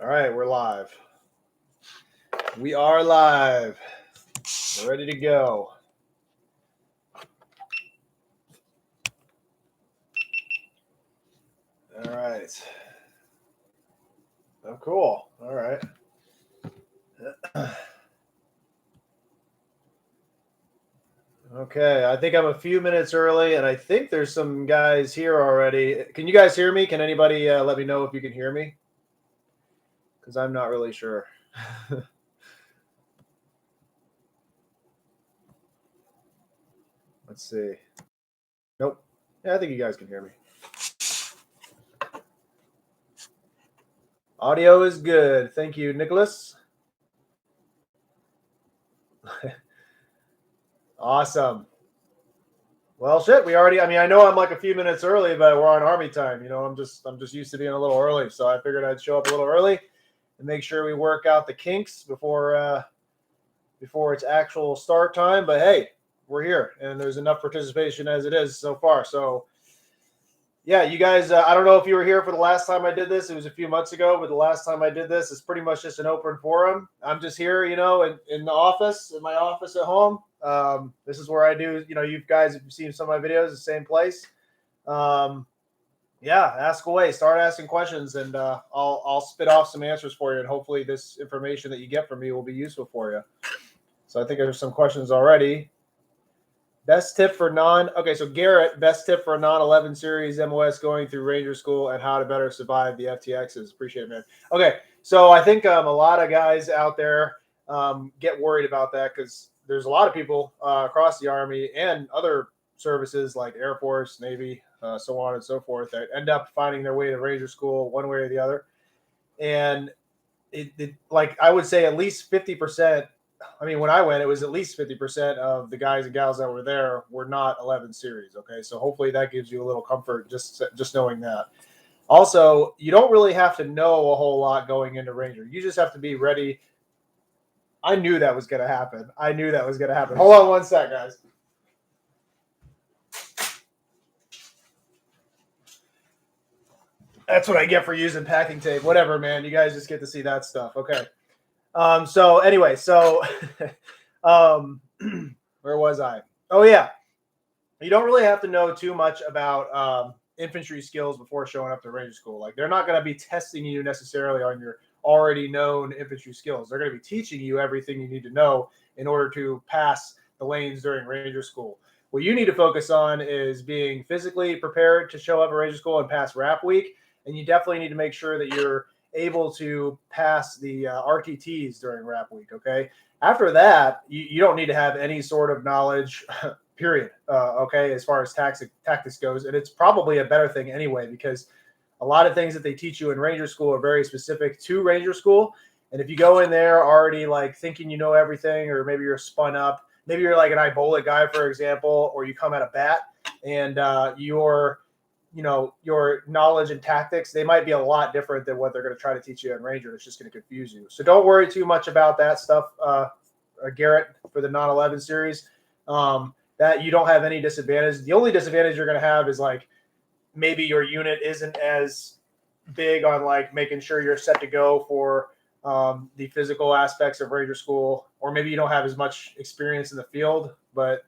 All right, we're live. We are live. We're ready to go. All right. Oh, cool. All right. Okay, I think I'm a few minutes early, and I think there's some guys here already. Can you guys hear me? Can anybody let me know if you can hear me? Because I'm not really sure. Let's see. Nope. Yeah, I think you guys can hear me. Audio is good. Thank you, Nicholas. Awesome. Well, shit, we already. I mean, I know I'm like a few minutes early, but we're on Army time. You know, I'm just used to being a little early, so I figured I'd show up a little early and make sure we work out the kinks before it's actual start time. But hey, we're here, and there's enough participation as it is so far. So, yeah, you guys. I don't know if you were here for the last time I did this. It was a few months ago, but the last time I did this is pretty much just an open forum. I'm just here, you know, in the office, in my office at home. This is where I do, you know, you guys have seen some of my videos, the same place. Yeah, ask away, start asking questions, and I'll spit off some answers for you, and hopefully this information that you get from me will be useful for you. So I think there's some questions already. Best tip for okay, so Garrett, best tip for a non-11 series MOS going through Ranger School and how to better survive the FTXs. Appreciate it, man. Okay, so I think a lot of guys out there get worried about that because there's a lot of people across the Army and other services like Air Force, Navy, so on and so forth that end up finding their way to Ranger School one way or the other. And it like I would say at least 50%. I mean, when I went, it was at least 50% of the guys and gals that were there were not 11 series. Okay, so hopefully that gives you a little comfort just knowing that. Also, you don't really have to know a whole lot going into Ranger. You just have to be ready. I knew that was going to happen. Hold on one sec, guys. That's what I get for using packing tape. Whatever, man. You guys just get to see that stuff. Okay. So anyway, where was I? Oh yeah. You don't really have to know too much about infantry skills before showing up to Ranger School. Like they're not going to be testing you necessarily on your already known infantry skills. They're going to be teaching you everything you need to know in order to pass the lanes during Ranger School. What you need to focus on is being physically prepared to show up at Ranger School and pass RAP week. And you definitely need to make sure that you're able to pass the RTTs during RAP week, okay? After that, you don't need to have any sort of knowledge, period, okay, as far as tactics goes. And it's probably a better thing anyway, because a lot of things that they teach you in Ranger School are very specific to Ranger School. And if you go in there already like thinking you know everything, or maybe you're spun up, maybe you're like an Brolic guy, for example, or you come at a bat and your knowledge and tactics, they might be a lot different than what they're going to try to teach you in Ranger. It's just going to confuse you. So don't worry too much about that stuff, Garrett, for the non-11 series. That you don't have any disadvantage. The only disadvantage you're going to have is like maybe your unit isn't as big on like making sure you're set to go for the physical aspects of Ranger School, or maybe you don't have as much experience in the field. But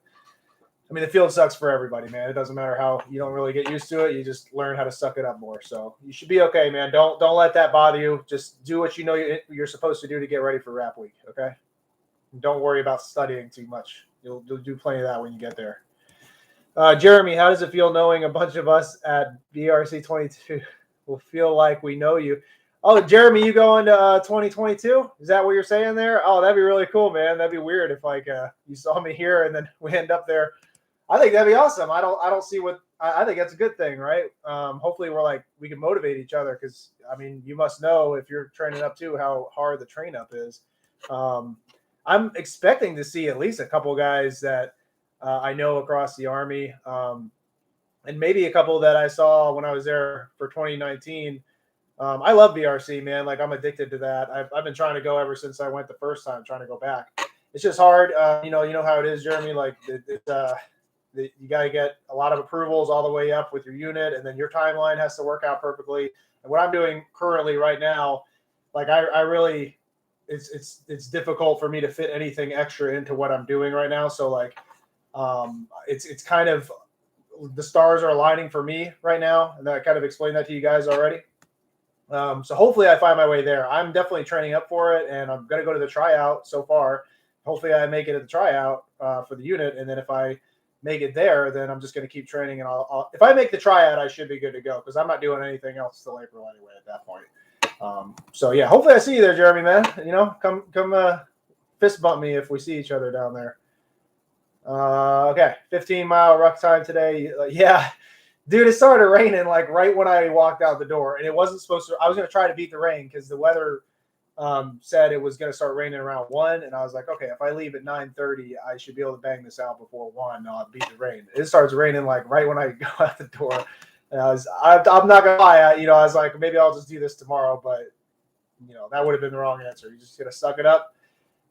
I mean, the field sucks for everybody, man. It doesn't matter how you don't really get used to it. You just learn how to suck it up more. So you should be okay, man. Don't let that bother you. Just do what you know you're supposed to do to get ready for RAP week, okay? And don't worry about studying too much. You'll do plenty of that when you get there. Jeremy, how does it feel knowing a bunch of us at BRC 22 will feel like we know you? Oh, Jeremy, you going to 2022? Is that what you're saying there? Oh, that'd be really cool, man. That'd be weird if like you saw me here and then we end up there. I think that'd be awesome. I don't see what I think that's a good thing, right? Hopefully we can motivate each other because I mean you must know if you're training up too how hard the train up is. I'm expecting to see at least a couple guys that I know across the Army, and maybe a couple that I saw when I was there for 2019. I love BRC, man. Like I'm addicted to that. I've been trying to go ever since I went the first time, trying to go back. It's just hard. You know how it is, Jeremy. Like you got to get a lot of approvals all the way up with your unit, and then your timeline has to work out perfectly. And what I'm doing currently right now, like I really, it's difficult for me to fit anything extra into what I'm doing right now. So like, it's kind of, the stars are aligning for me right now, and I kind of explained that to you guys already. So hopefully I find my way there. I'm definitely training up for it, and I'm going to go to the tryout so far. Hopefully I make it at the tryout for the unit, and then if I make it there, then I'm just going to keep training. And if I make the tryout, I should be good to go because I'm not doing anything else till April anyway at that point. So yeah, hopefully I see you there, Jeremy, man. You know, come fist bump me if we see each other down there. Okay, 15-mile ruck time today. Yeah, dude, it started raining like right when I walked out the door, and it wasn't supposed to. I was going to try to beat the rain because the weather said it was going to start raining around 1, and I was like, okay, if I leave at 9:30, I should be able to bang this out before 1. I'll beat the rain. It starts raining like right when I go out the door, and I'm not gonna lie, I was like, maybe I'll just do this tomorrow, but that would have been the wrong answer. You just gotta suck it up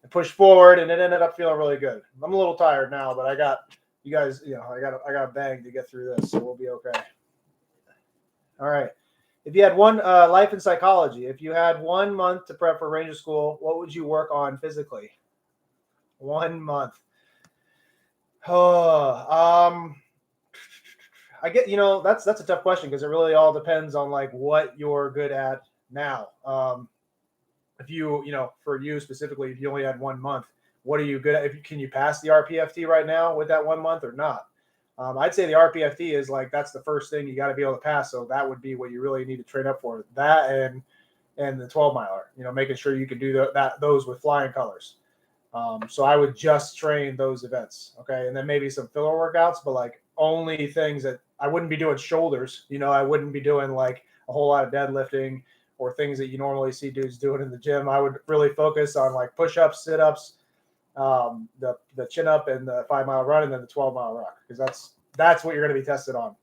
and push forward, and it ended up feeling really good. I'm a little tired now, but I got you guys. I got a bang to get through this, so we'll be okay. All right. If you had one life in psychology, if you had 1 month to prep for Ranger School, what would you work on physically? 1 month. Oh, I get, that's a tough question because it really all depends on like what you're good at now. If for you specifically, if you only had 1 month, what are you good at? Can you pass the RPFT right now with that 1 month or not? I'd say the RPFT is like, that's the first thing you got to be able to pass. So that would be what you really need to train up for, that and the 12-miler, making sure you can do those with flying colors. So I would just train those events. Okay. And then maybe some filler workouts, but like only things that I wouldn't be doing shoulders. I wouldn't be doing like a whole lot of deadlifting or things that you normally see dudes doing in the gym. I would really focus on like push-ups, sit-ups, the chin up and the 5-mile run, and then the 12-mile ruck, because that's what you're going to be tested on.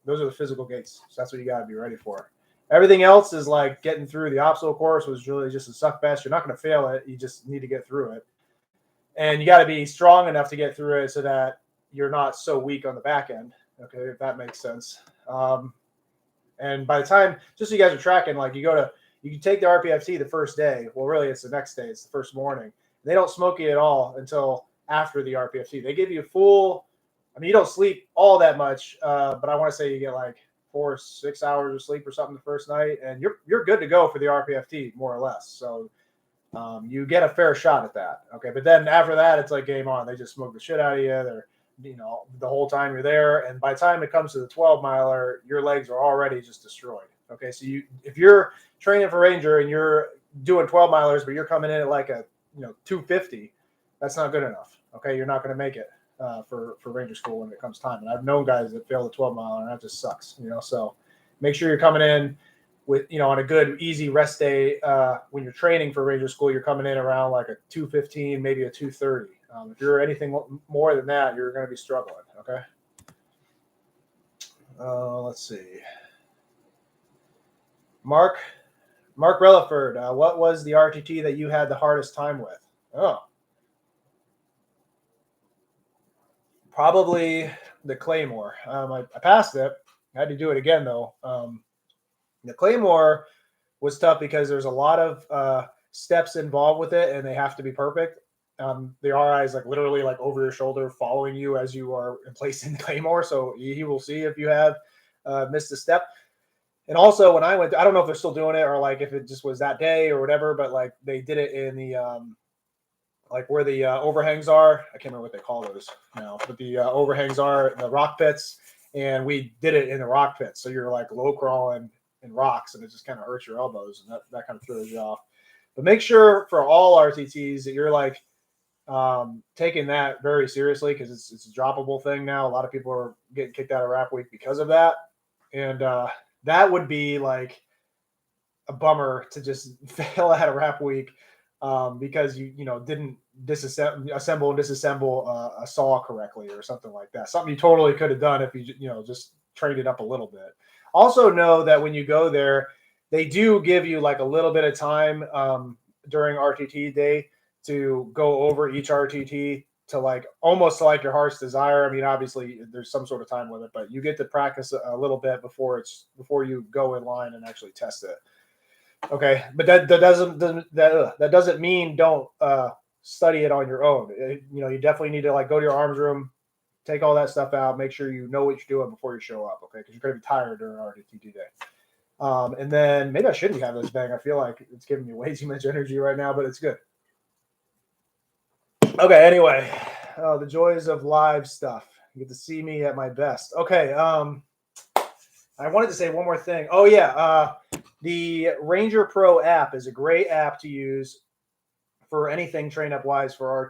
Those are the physical gates. So that's what you got to be ready for. Everything else is like getting through the obstacle course was really just a suck fest. You're not going to fail it. You just need to get through it. And you got to be strong enough to get through it so that you're not so weak on the back end. Okay, if that makes sense. And by the time, just so you guys are tracking, like you can take the RPFT the first day. Well, really, it's the next day. It's the first morning. They don't smoke you at all until after the RPFT. They give you you don't sleep all that much, but I want to say you get like 4 or 6 hours of sleep or something the first night, and you're good to go for the RPFT, more or less. So you get a fair shot at that. Okay, but then after that, it's like game on. They just smoke the shit out of you. They're the whole time you're there, and by the time it comes to the 12-miler, your legs are already just destroyed. Okay, so if you're training for Ranger and you're doing 12-milers, but you're coming in at like a 250, that's not good enough. Okay, you're not going to make it for Ranger School when it comes time. And I've known guys that fail the 12-mile, and that just sucks. So make sure you're coming in with on a good easy rest day. When you're training for Ranger School, you're coming in around like a 215, maybe a 230. If you're anything more than that, you're going to be struggling. Okay. Let's see. Mark Relaford, what was the RTT that you had the hardest time with? Oh, probably the Claymore. I passed it. I had to do it again though. The Claymore was tough because there's a lot of steps involved with it, and they have to be perfect. The RI is like literally like over your shoulder, following you as you are placing the Claymore. So he will see if you have missed a step. And also when I went, I don't know if they're still doing it or like if it just was that day or whatever, but like they did it in the like where the overhangs are. I can't remember what they call those now, but the overhangs are the rock pits, and we did it in the rock pits. So you're like low crawling in rocks, and it just kind of hurts your elbows, and that kind of throws you off. But make sure for all RTTs that you're like taking that very seriously, because it's a droppable thing now. A lot of people are getting kicked out of rap week because of that, and that would be like a bummer to just fail out of rap week because you didn't assemble and disassemble a saw correctly or something like that. Something you totally could have done if you just trained it up a little bit. Also know that when you go there, they do give you like a little bit of time during RTT day to go over each RTT to like almost like your heart's desire. I mean, obviously there's some sort of time limit, but you get to practice a little bit before you go in line and actually test it. Okay, but that doesn't mean don't study it on your own. You definitely need to like go to your arms room, take all that stuff out, make sure you know what you're doing before you show up. Okay, because you're gonna be tired during RDTT day. And then maybe I shouldn't have this bang. I feel like it's giving me way too much energy right now, but it's good. Okay, anyway, the joys of live stuff. You get to see me at my best. Okay, I wanted to say one more thing. Oh yeah, the Ranger Pro app is a great app to use for anything train up wise for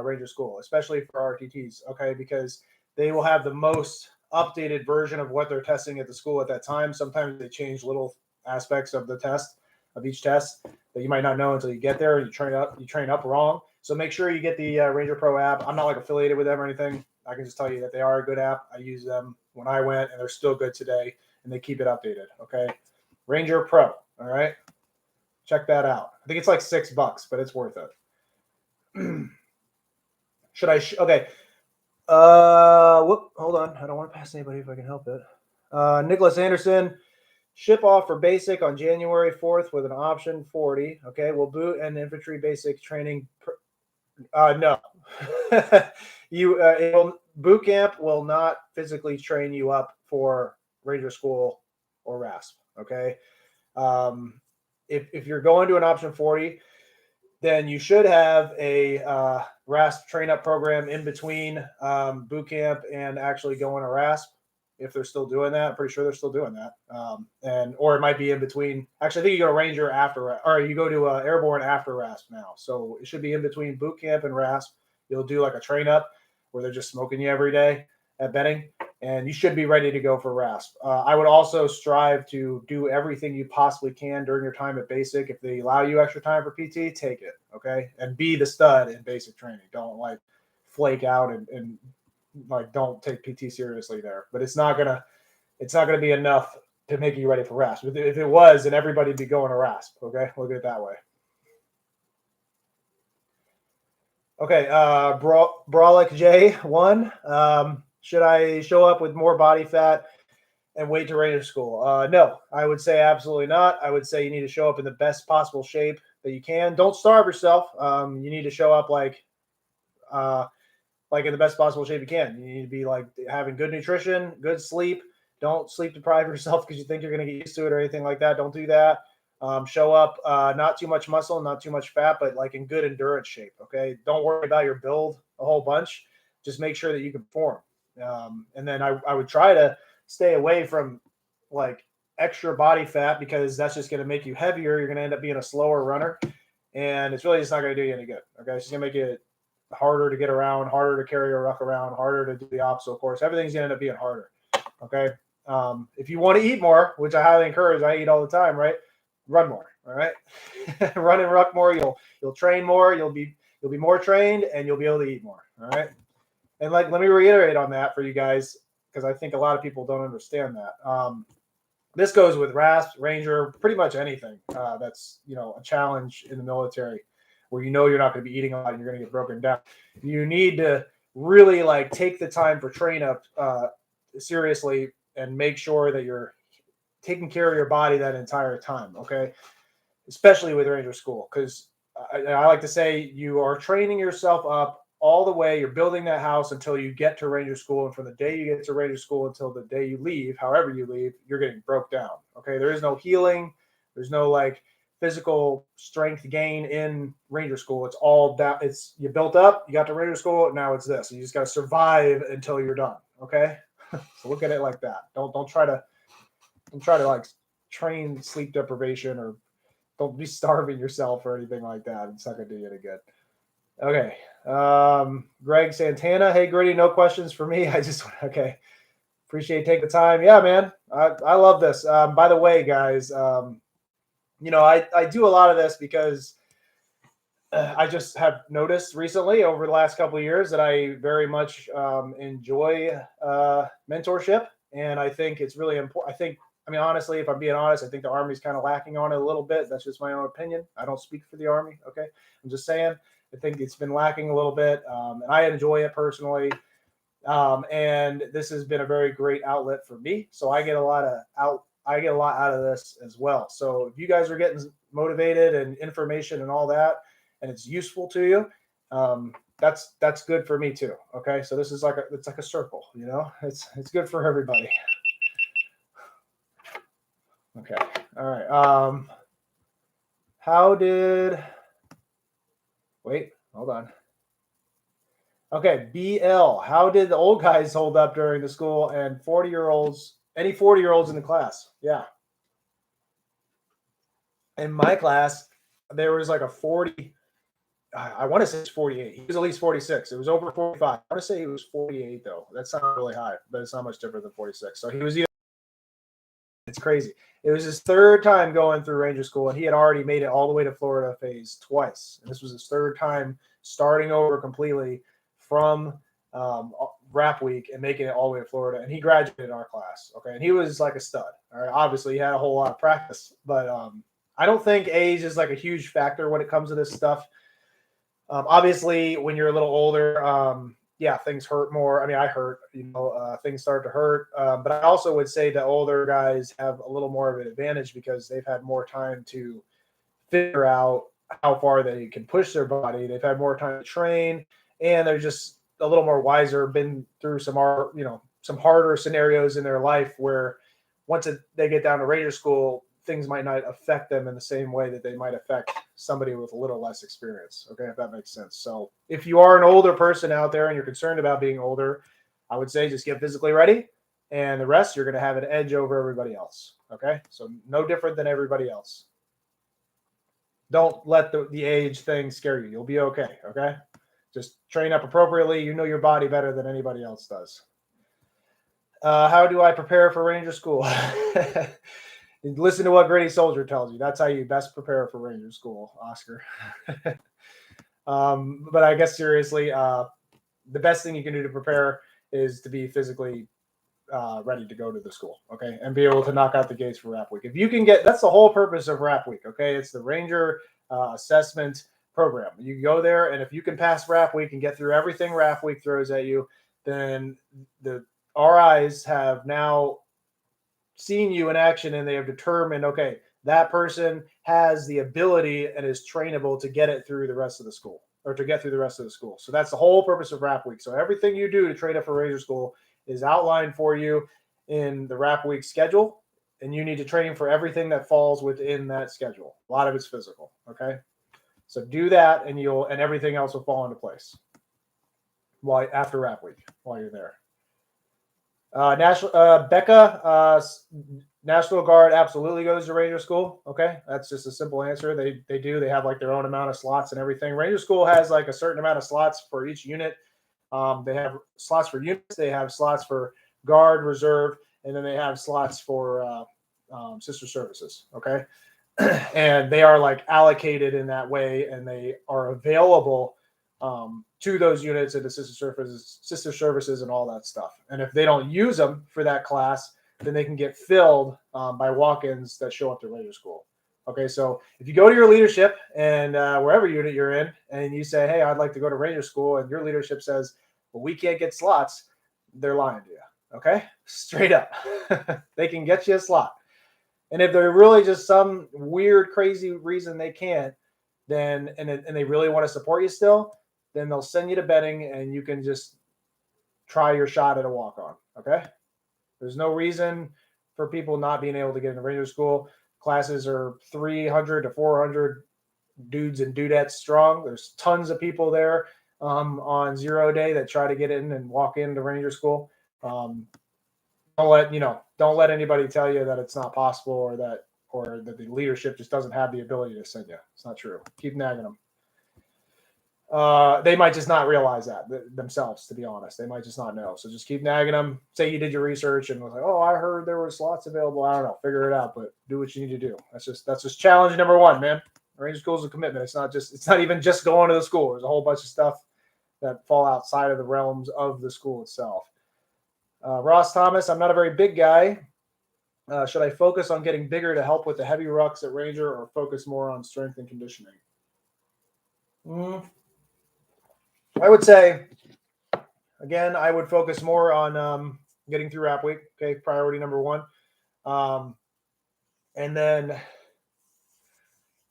Ranger School, especially for RTTs. Okay, because they will have the most updated version of what they're testing at the school at that time. Sometimes they change little aspects of the test of each test that you might not know until you get there. You train up wrong. So make sure you get the Ranger Pro app. I'm not like affiliated with them or anything. I can just tell you that they are a good app. I use them when I went, and they're still good today, and they keep it updated. Okay, Ranger Pro. All right, check that out. I think it's like $6, but it's worth it. Should I? Okay. Hold on. I don't want to pass anybody if I can help it. Nicholas Anderson, ship off for basic on January 4th with an option 40. Okay, we'll boot and infantry basic training. No, boot camp will not physically train you up for Ranger School or RASP. Okay, if you're going to an option 40, then you should have a RASP train up program in between boot camp and actually going to RASP. If they're still doing that, I'm pretty sure they're still doing that. Or it might be in between. Actually, I think you go to Ranger after, or you go to Airborne after RASP now. So it should be in between boot camp and RASP. You'll do like a train up where they're just smoking you every day at Benning, and you should be ready to go for RASP. I would also strive to do everything you possibly can during your time at basic. If they allow you extra time for PT, take it, okay? And be the stud in basic training. Don't like flake out and like don't take PT seriously there. But it's not gonna be enough to make you ready for RASP. If it was, then everybody'd be going to RASP. Okay, look at it that way. Okay, Brolic J1. Should I show up with more body fat and wait to Ranger School? No, I would say absolutely not. I would say you need to show up in the best possible shape that you can. Don't starve yourself. You need to show up like in the best possible shape you can. You need to be like having good nutrition, good sleep. Don't sleep deprive yourself because you think you're going to get used to it or anything like that. Don't do that. Show up not too much muscle, not too much fat, but like in good endurance shape. Okay, don't worry about your build a whole bunch. Just make sure that you can perform. And then I would try to stay away from like extra body fat because that's just going to make you heavier. You're going to end up being a slower runner, and it's really just not going to do you any good. Okay, it's just going to make it harder to get around, harder to carry a ruck around, harder to do the obstacle course. Everything's going to end up being harder. Okay. If you want to eat more, which I highly encourage, I eat all the time, right? Run more. All right. Run and ruck more. You'll train more. You'll be more trained and you'll be able to eat more. All right. And like, let me reiterate on that for you guys, because I think a lot of people don't understand that. This goes with RASP, Ranger, pretty much anything that's, a challenge in the military where you're not going to be eating a lot and you're going to get broken down. You need to really like take the time for train up seriously and make sure that you're taking care of your body that entire time, okay? Especially with Ranger School, because I like to say you are training yourself up all the way. You're building that house until you get to Ranger School, and from the day you get to Ranger School until the day you leave, however you leave, you're getting broke down, okay? There is no healing. There's no like physical strength gain in Ranger School. It's all that you built up, you got to Ranger School, now it's this. You just got to survive until you're done, okay? So look at it like that. Don't try to like train sleep deprivation, or don't be starving yourself or anything like that. It's not gonna do you any good. Okay. Greg Santana. Hey Gritty, no questions for me. Okay. Appreciate taking the time. Yeah, man. I love this. By the way, guys, I do a lot of this because I just have noticed recently over the last couple of years that I very much enjoy mentorship. And I think it's really important. Honestly, if I'm being honest, I think the Army's kind of lacking on it a little bit. That's just my own opinion. I don't speak for the Army. Okay. I'm just saying, I think it's been lacking a little bit. And I enjoy it personally. And this has been a very great outlet for me. So I get a lot of I get a lot out of this as well. So if you guys are getting motivated and information and all that, and it's useful to you, that's good for me too. Okay, so this is it's like a circle, it's good for everybody. Okay, all right. Wait, hold on. Okay, BL. How did the old guys hold up during the school and 40-year-olds? Any 40-year-olds in the class? Yeah. In my class, there was like a 40. I want to say it's 48. He was at least 46. It was over 45. I want to say he was 48 though. That's not really high, but it's not much different than 46. So he was. It's crazy. It was his third time going through Ranger School, and he had already made it all the way to Florida phase twice. And this was his third time starting over completely from Rap Week and making it all the way to Florida. And he graduated in our class. Okay, and he was like a stud. All right, obviously he had a whole lot of practice, but I don't think age is like a huge factor when it comes to this stuff. Obviously, when you're a little older, yeah, things hurt more. I mean, I hurt, things start to hurt. But I also would say that older guys have a little more of an advantage because they've had more time to figure out how far they can push their body. They've had more time to train, and they're just a little more wiser, been through some harder scenarios in their life where once they get down to Ranger School, things might not affect them in the same way that they might affect somebody with a little less experience. Okay, if that makes sense. So if you are an older person out there and you're concerned about being older, I would say just get physically ready, and the rest you're going to have an edge over everybody else. Okay, so no different than everybody else. Don't let the age thing scare you. You'll be okay. Okay, just train up appropriately. You know your body better than anybody else does. How do I prepare for Ranger School? Listen to what Gritty Soldier tells you. That's how you best prepare for Ranger School, Oscar. But I guess seriously, the best thing you can do to prepare is to be physically ready to go to the school, okay, and be able to knock out the gates for Rap Week. If you can that's the whole purpose of Rap Week, okay? It's the Ranger assessment program. You go there, and if you can pass Rap Week and get through everything Rap Week throws at you, then the RIs have now seen you in action, and they have determined, okay, that person has the ability and is trainable to get it through the rest of the school, or to get through the rest of the school. So that's the whole purpose of Rap Week. So everything you do to train up for Ranger School is outlined for you in the Rap Week schedule, and you need to train for everything that falls within that schedule. A lot of it's physical, okay? So do that, and everything else will fall into place after Rap Week while you're there. Becca, National Guard absolutely goes to Ranger School. Okay, that's just a simple answer. They do. They have like their own amount of slots and everything. Ranger School has like a certain amount of slots for each unit. They have slots for units. They have slots for Guard, Reserve, and then they have slots for sister services. Okay, and they are like allocated in that way, and they are available to those units and the sister services and all that stuff. And if they don't use them for that class, then they can get filled by walk-ins that show up to Ranger School. Okay, so if you go to your leadership and wherever unit you're in, and you say, hey, I'd like to go to Ranger School, and your leadership says, well, we can't get slots, they're lying to you. Okay, straight up. They can get you a slot. And if they're really just some weird, crazy reason they can't, then and they really want to support you still, then they'll send you to betting, and you can just try your shot at a walk-on. Okay, there's no reason for people not being able to get into Ranger School. Classes are 300 to 400 dudes and dudettes strong. There's tons of people there on 0 day that try to get in and walk into Ranger School. Don't let anybody tell you that it's not possible, or that the leadership just doesn't have the ability to send you. It's not true. Keep nagging them. They might just not realize that themselves, to be honest. They might just not know. So just keep nagging them. Say you did your research and was like, oh, I heard there were slots available. I don't know. Figure it out, but do what you need to do. That's just challenge number one, man. Ranger School is a commitment. It's not even just going to the school. There's a whole bunch of stuff that fall outside of the realms of the school itself. Ross Thomas, I'm not a very big guy. Should I focus on getting bigger to help with the heavy rucks at Ranger, or focus more on strength and conditioning? I would say, again, I would focus more on getting through Rap Week. Okay, priority number one. And then,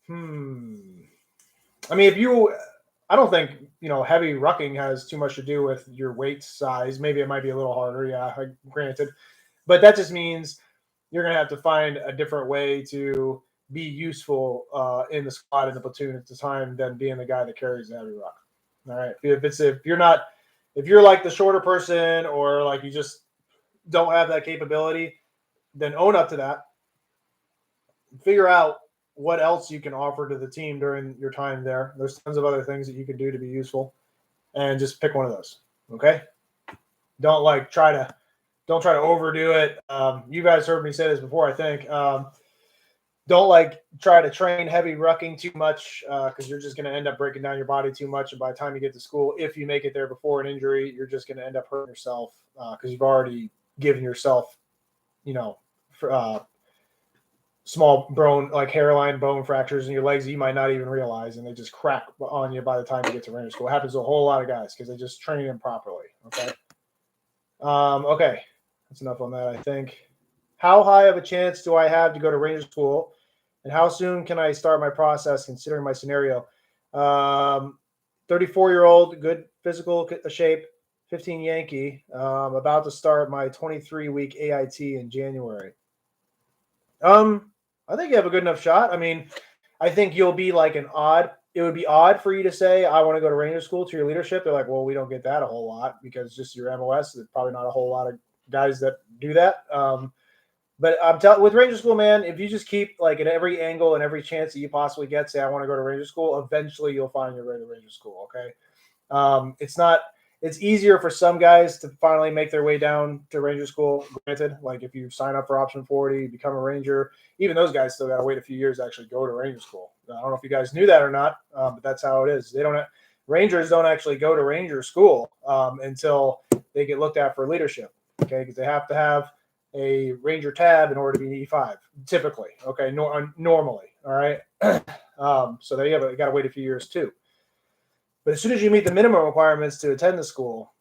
I mean, I don't think, heavy rucking has too much to do with your weight size. Maybe it might be a little harder. Yeah, granted. But that just means you're going to have to find a different way to be useful in the squad, in the platoon at the time, than being the guy that carries the heavy ruck. All right. If you're like the shorter person, or like you just don't have that capability, then own up to that. Figure out what else you can offer to the team during your time there. There's tons of other things that you can do to be useful, and just pick one of those. Okay. Don't try to overdo it. You guys heard me say this before, I think. Don't try to train heavy rucking too much, because you're just going to end up breaking down your body too much. And by the time you get to school, if you make it there before an injury, you're just going to end up hurting yourself, because you've already given yourself, small bone, like hairline bone fractures in your legs that you might not even realize, and they just crack on you by the time you get to Ranger School. It happens to a whole lot of guys because they just train them properly. Okay. Okay. That's enough on that, I think. How high of a chance do I have to go to Ranger School, and how soon can I start my process considering my scenario? 34-year-old, good physical shape, 15 Yankee, about to start my 23-week AIT in January. I think you have a good enough shot. I mean, I think you'll be like it would be odd for you to say, I want to go to Ranger School to your leadership. They're like, well, we don't get that a whole lot because just your MOS, there's probably not a whole lot of guys that do that. But I'm telling with Ranger School, man, if you just keep like at every angle and every chance that you possibly get, say, I want to go to Ranger School, eventually you'll find your way to Ranger School. Okay. It's easier for some guys to finally make their way down to Ranger School. Granted, like if you sign up for option 40, become a Ranger, even those guys still got to wait a few years to actually go to Ranger School. I don't know if you guys knew that or not, but that's how it is. Rangers don't actually go to Ranger School until they get looked at for leadership. Okay, because they have to have a Ranger tab in order to be an E5, typically. Okay, normally. All right. So they got to wait a few years too. But as soon as you meet the minimum requirements to attend the school,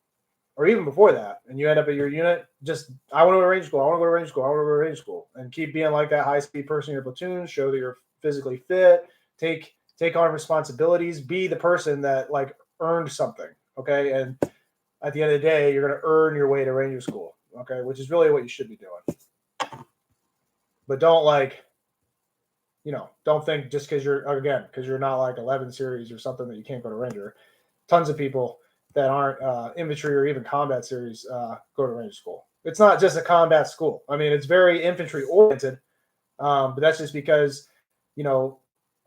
or even before that, and you end up at your unit, I want to go to Ranger School. I want to go to Ranger School. I want to go to Ranger School, and keep being like that high-speed person in your platoon. Show that you're physically fit. Take on responsibilities. Be the person that like earned something. Okay, and at the end of the day, you're going to earn your way to Ranger School. Okay, which is really what you should be doing. But don't don't think just because you're not like 11 series or something that you can't go to Ranger. Tons of people that aren't infantry or even combat series go to Ranger School. It's not just a combat school. I mean, it's very infantry oriented, but that's just because,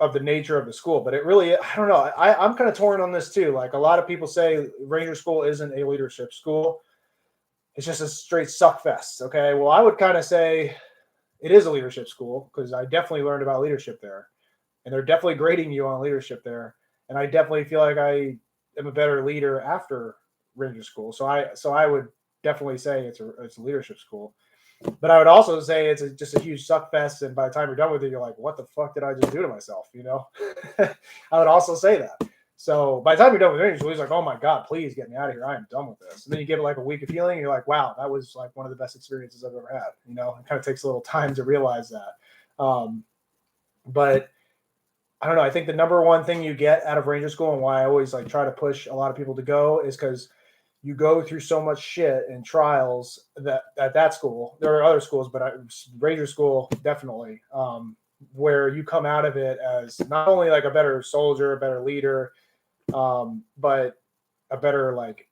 of the nature of the school. But it really, I don't know. I'm kind of torn on this too. Like a lot of people say Ranger School isn't a leadership school. It's just a straight suck fest. Okay. Well, I would kind of say it is a leadership school because I definitely learned about leadership there, and they're definitely grading you on leadership there. And I definitely feel like I am a better leader after Ranger School. So I would definitely say it's a leadership school. But I would also say it's just a huge suck fest. And by the time you're done with it, you're like, what the fuck did I just do to myself? I would also say that. So by the time you're done with Ranger School, he's like, oh my God, please get me out of here. I am done with this. And then you give it like a week of healing, and you're like, wow, that was like one of the best experiences I've ever had. It kind of takes a little time to realize that. But I don't know. I think the number one thing you get out of Ranger School, and why I always like try to push a lot of people to go, is because you go through so much shit and trials that at that school. There are other schools, but Ranger School definitely, where you come out of it as not only like a better soldier, a better leader, but a better like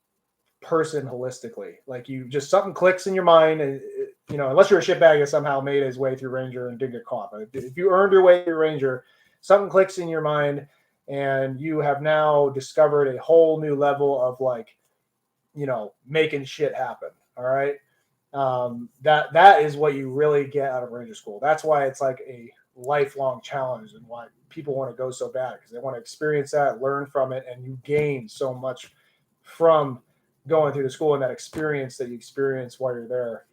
person holistically. Like you just something clicks in your mind, and unless you're a shitbag that somehow made his way through Ranger and didn't get caught. But if you earned your way through Ranger, something clicks in your mind, and you have now discovered a whole new level of like, making shit happen. All right. That is what you really get out of Ranger School. That's why it's like a lifelong challenge, and why people want to go so bad, because they want to experience that, learn from it, and you gain so much from going through the school and that experience that you experience while you're there,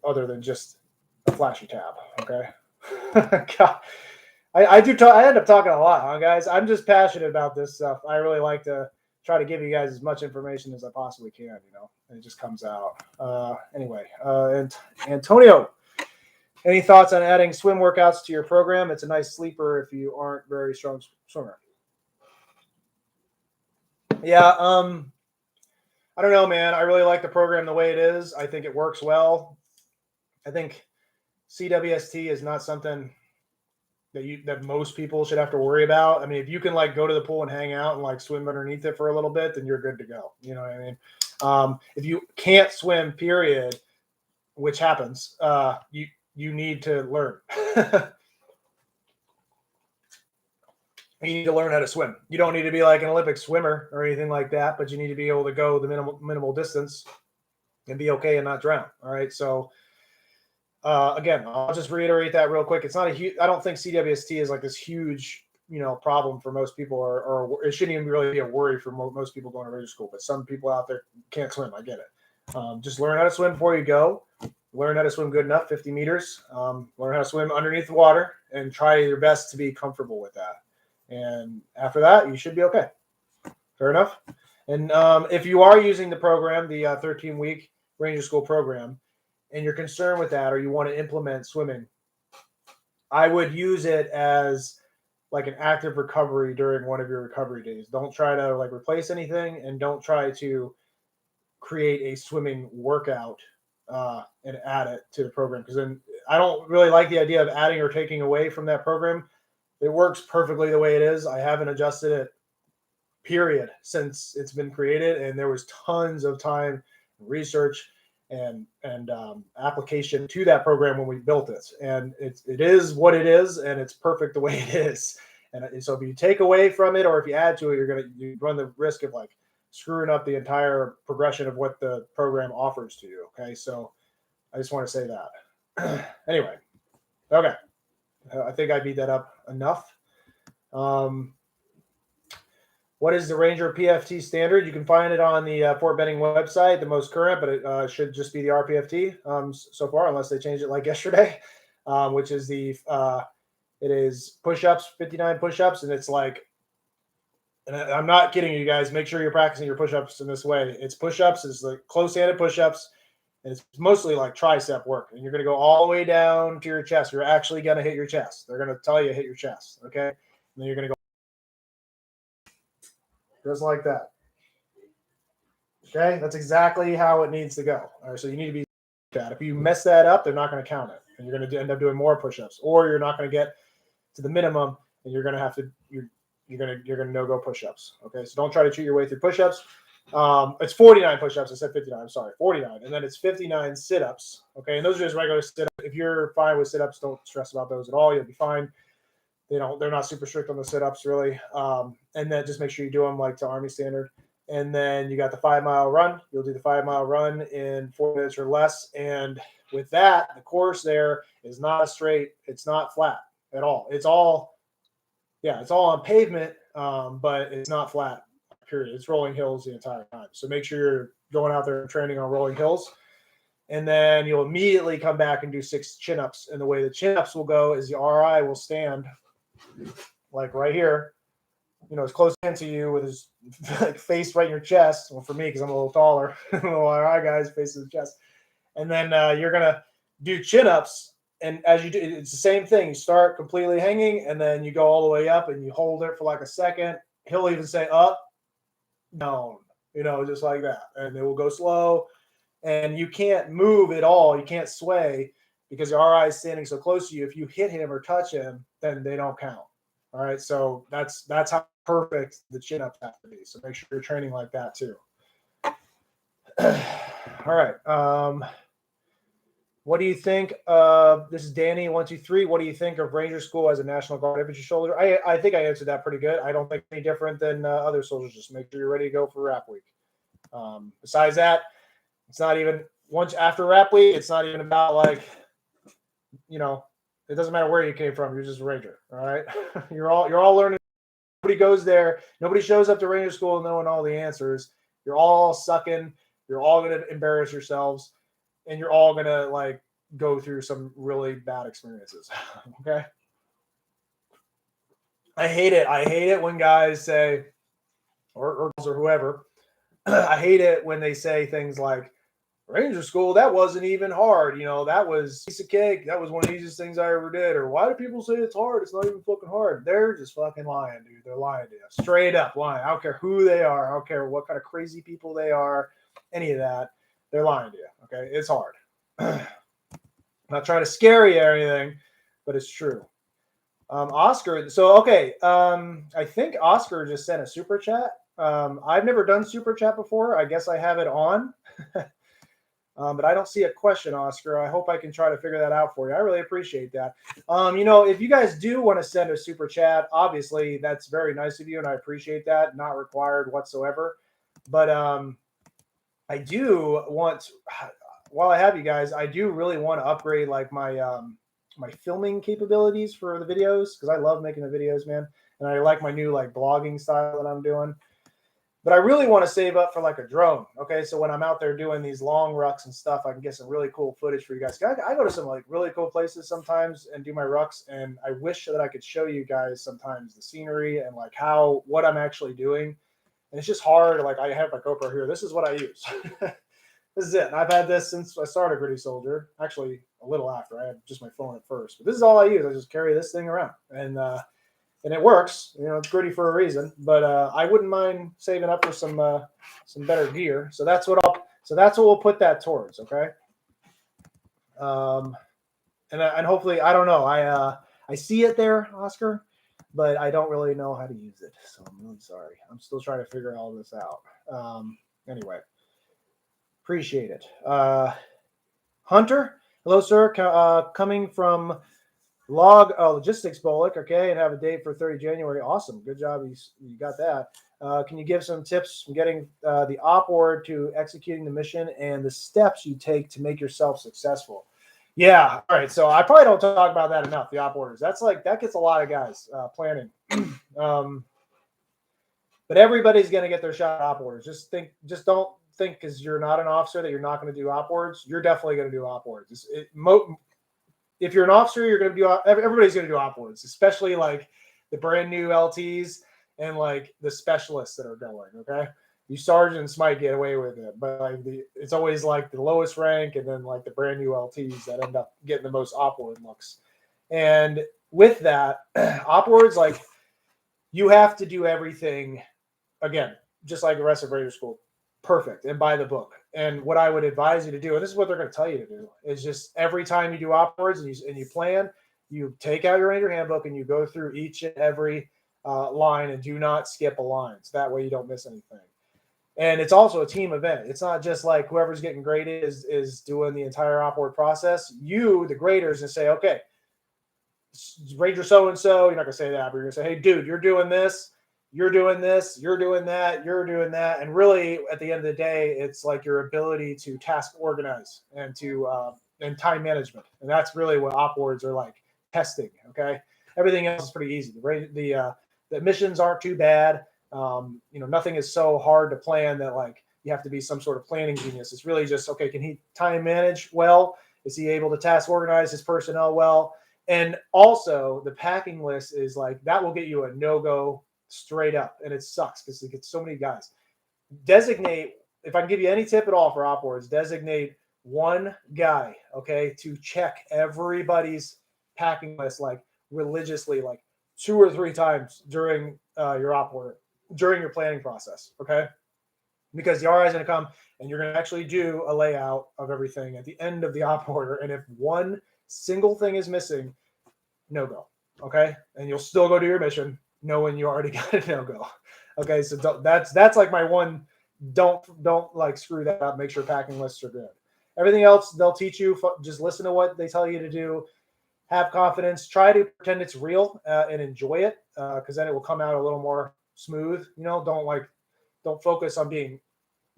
other than just a flashy tab. Okay. God. I end up talking a lot, huh, guys? I'm just passionate about this stuff. I really like to try to give you guys as much information as I possibly can, and it just comes out. Anyway, and Antonio, Any thoughts on adding swim workouts to your program? It's a nice sleeper if you aren't very strong swimmer. Yeah, I don't know, man. I really like the program the way it is. I think it works well. I think CWST is not something that most people should have to worry about. I mean, if you can like go to the pool and hang out and like swim underneath it for a little bit, then you're good to go. You know what I mean? If you can't swim, period, which happens, you need to learn. You need to learn how to swim. You don't need to be like an Olympic swimmer or anything like that, but you need to be able to go the minimal distance and be okay and not drown. All right. So again, I'll just reiterate that real quick. It's not a huge. I don't think CWST is like this huge, problem for most people, or it shouldn't even really be a worry for most people going to radio school. But some people out there can't swim. I get it. Just learn how to swim before you go. Learn how to swim good enough, 50 meters. Learn how to swim underneath the water, and try your best to be comfortable with that. And after that, you should be okay. Fair enough. And if you are using the program, the 13-week Ranger School program, and you're concerned with that, or you want to implement swimming, I would use it as like an active recovery during one of your recovery days. Don't try to like replace anything, and don't try to create a swimming workout and add it to the program, because then I don't really like the idea of adding or taking away from that program. It works perfectly the way it is. I haven't adjusted it, period, since it's been created, and there was tons of time, research, and application to that program when we built it, and it is what it is, and it's perfect the way it is. And so if you take away from it or if you add to it, you run the risk of like screwing up the entire progression of what the program offers to you. Okay, so I just want to say that. Anyway, okay, I think I beat that up enough. What is the Ranger PFT standard? You can find it on the Fort Benning website, the most current, but it should just be the RPFT so far, unless they changed it like yesterday, which is it is push-ups, 59 push-ups, and it's like, and I'm not kidding you guys, make sure you're practicing your push-ups in this way. It's push-ups, it's like close-handed push-ups, and it's mostly like tricep work, and you're going to go all the way down to your chest. You're actually going to hit your chest. They're going to tell you to hit your chest, okay? And then you're going to go just like that. Okay, that's exactly how it needs to go. All right, so you need to be that. If you mess that up, they're not going to count it, and you're going to end up doing more push-ups, or you're not going to get to the minimum, and you're going to have to you're going to no-go push-ups. Okay, so don't try to cheat your way through push-ups. It's 49 push-ups. I said 59. I'm sorry, 49, and then it's 59 sit-ups. Okay, and those are just regular sit-ups. If you're fine with sit-ups, don't stress about those at all. You'll be fine. They're not super strict on the sit-ups really. And then just make sure you do them like to Army standard. And then you got the 5-mile run. You'll do the 5-mile run in 4 minutes or less. And with that, the course there is not straight. It's not flat at all. It's all on pavement, but it's not flat, period. It's rolling hills the entire time. So make sure you're going out there and training on rolling hills. And then you'll immediately come back and do 6 chin-ups. And the way the chin-ups will go is the RI will stand like right here, as close to you with his like face right in your chest. Well, for me, because I'm a little taller, little RI guys face in the chest. And then you're gonna do chin-ups, and as you do, it's the same thing. You start completely hanging, and then you go all the way up, and you hold it for like a second. He'll even say up, down, just like that, and it will go slow. And you can't move at all. You can't sway because your RI is standing so close to you. If you hit him or touch him, then they don't count. All right, so that's how perfect the chin-ups have to be. So make sure you're training like that too. All right. What do you think of, this is Danny 123. What do you think of Ranger School as a National Guard infantry soldier? I think I answered that pretty good. I don't think any different than other soldiers. Just make sure you're ready to go for RAP week. Besides that, it's not even once after RAP week. It's not even about like, it doesn't matter where you came from. You're just a Ranger. All right. You're all learning. Nobody goes there. Nobody shows up to Ranger School knowing all the answers. You're all sucking. You're all going to embarrass yourselves, and you're all going to like go through some really bad experiences. Okay. I hate it. I hate it when guys say, or girls or whoever, I hate it when they say things like, Ranger school, that wasn't even hard. You know, that was a piece of cake. That was one of the easiest things I ever did. Or why do people say it's hard? It's not even fucking hard. They're just fucking lying, dude. They're lying to you. Straight up lying. I don't care who they are. I don't care what kind of crazy people they are. Any of that. They're lying to you. Okay. It's hard. I'm not trying to scare you or anything, but it's true. Oscar. So, okay. I think Oscar just sent a super chat. I've never done super chat before. I guess I have it on. But I don't see a question, Oscar. I hope I can try to figure that out for you. I really appreciate that. You know, if you guys do want to send a super chat, obviously that's very nice of you, and I appreciate that. Not required whatsoever. But I do want, while I have you guys, I do really want to upgrade like my my filming capabilities for the videos, because I love making the videos, man, and I like my new like blogging style that I'm doing. But I really want to save up for like a drone. Okay. So when I'm out there doing these long rucks and stuff, I can get some really cool footage for you guys. I go to some like really cool places sometimes and do my rucks. And I wish that I could show you guys sometimes the scenery and like what I'm actually doing. And it's just hard. Like I have my GoPro here. This is what I use. This is it. And I've had this since I started Gritty Soldier. Actually, a little after. I had just my phone at first. But this is all I use. I just carry this thing around. And it works. You know, it's gritty for a reason. But I wouldn't mind saving up for some better gear. So that's what we'll put that towards. Okay. And hopefully, I don't know. I see it there, Oscar, but I don't really know how to use it. So I'm really sorry. I'm still trying to figure all this out. Anyway, appreciate it. Hunter, hello, sir. Coming from Logistics, Brolic, okay, and have a date for 30 January. Awesome. Good job. You got that. Can you give some tips from getting the op board to executing the mission and the steps you take to make yourself successful? Yeah. All right. So I probably don't talk about that enough, the op orders. That gets a lot of guys planning. But everybody's going to get their shot at op orders. Just don't think because you're not an officer that you're not going to do op orders. You're definitely going to do op orders. If you're an officer, you're going to do. Everybody's going to do op boards, especially like the brand new LTs and like the specialists that are going. Okay, you sergeants might get away with it, but like it's always like the lowest rank and then like the brand new LTs that end up getting the most op board looks. And with that, op boards, like you have to do everything again, just like the rest of Raider School, perfect and by the book. And what I would advise you to do, and this is what they're going to tell you to do, is just every time you do op boards and you plan, you take out your Ranger handbook and you go through each and every line and do not skip a line. So that way you don't miss anything. And it's also a team event. It's not just like whoever's getting graded is doing the entire op board process. You, the graders, and say, okay, Ranger so-and-so, you're not going to say that, but you're going to say, hey, dude, you're doing this. You're doing this, you're doing that, you're doing that. And really, at the end of the day, it's like your ability to task organize and and time management. And that's really what op boards are like, testing, okay? Everything else is pretty easy. The missions aren't too bad. Nothing is so hard to plan that like you have to be some sort of planning genius. It's really just, okay, can he time manage well? Is he able to task organize his personnel well? And also, the packing list is like, that will get you a no-go straight up, and it sucks because it gets so many guys. Designate, if I can give you any tip at all for op boards, designate one guy, okay, to check everybody's packing list like religiously, like 2 or 3 times during your op board, during your planning process, okay? Because the RI is going to come and you're going to actually do a layout of everything at the end of the op order, and if one single thing is missing, no go, okay? And you'll still go do your mission knowing you already got a no-go. Okay, so that's like my one, don't like screw that up, make sure packing lists are good. Everything else, they'll teach you, just listen to what they tell you to do, have confidence, try to pretend it's real and enjoy it, because then it will come out a little more smooth. Don't focus on being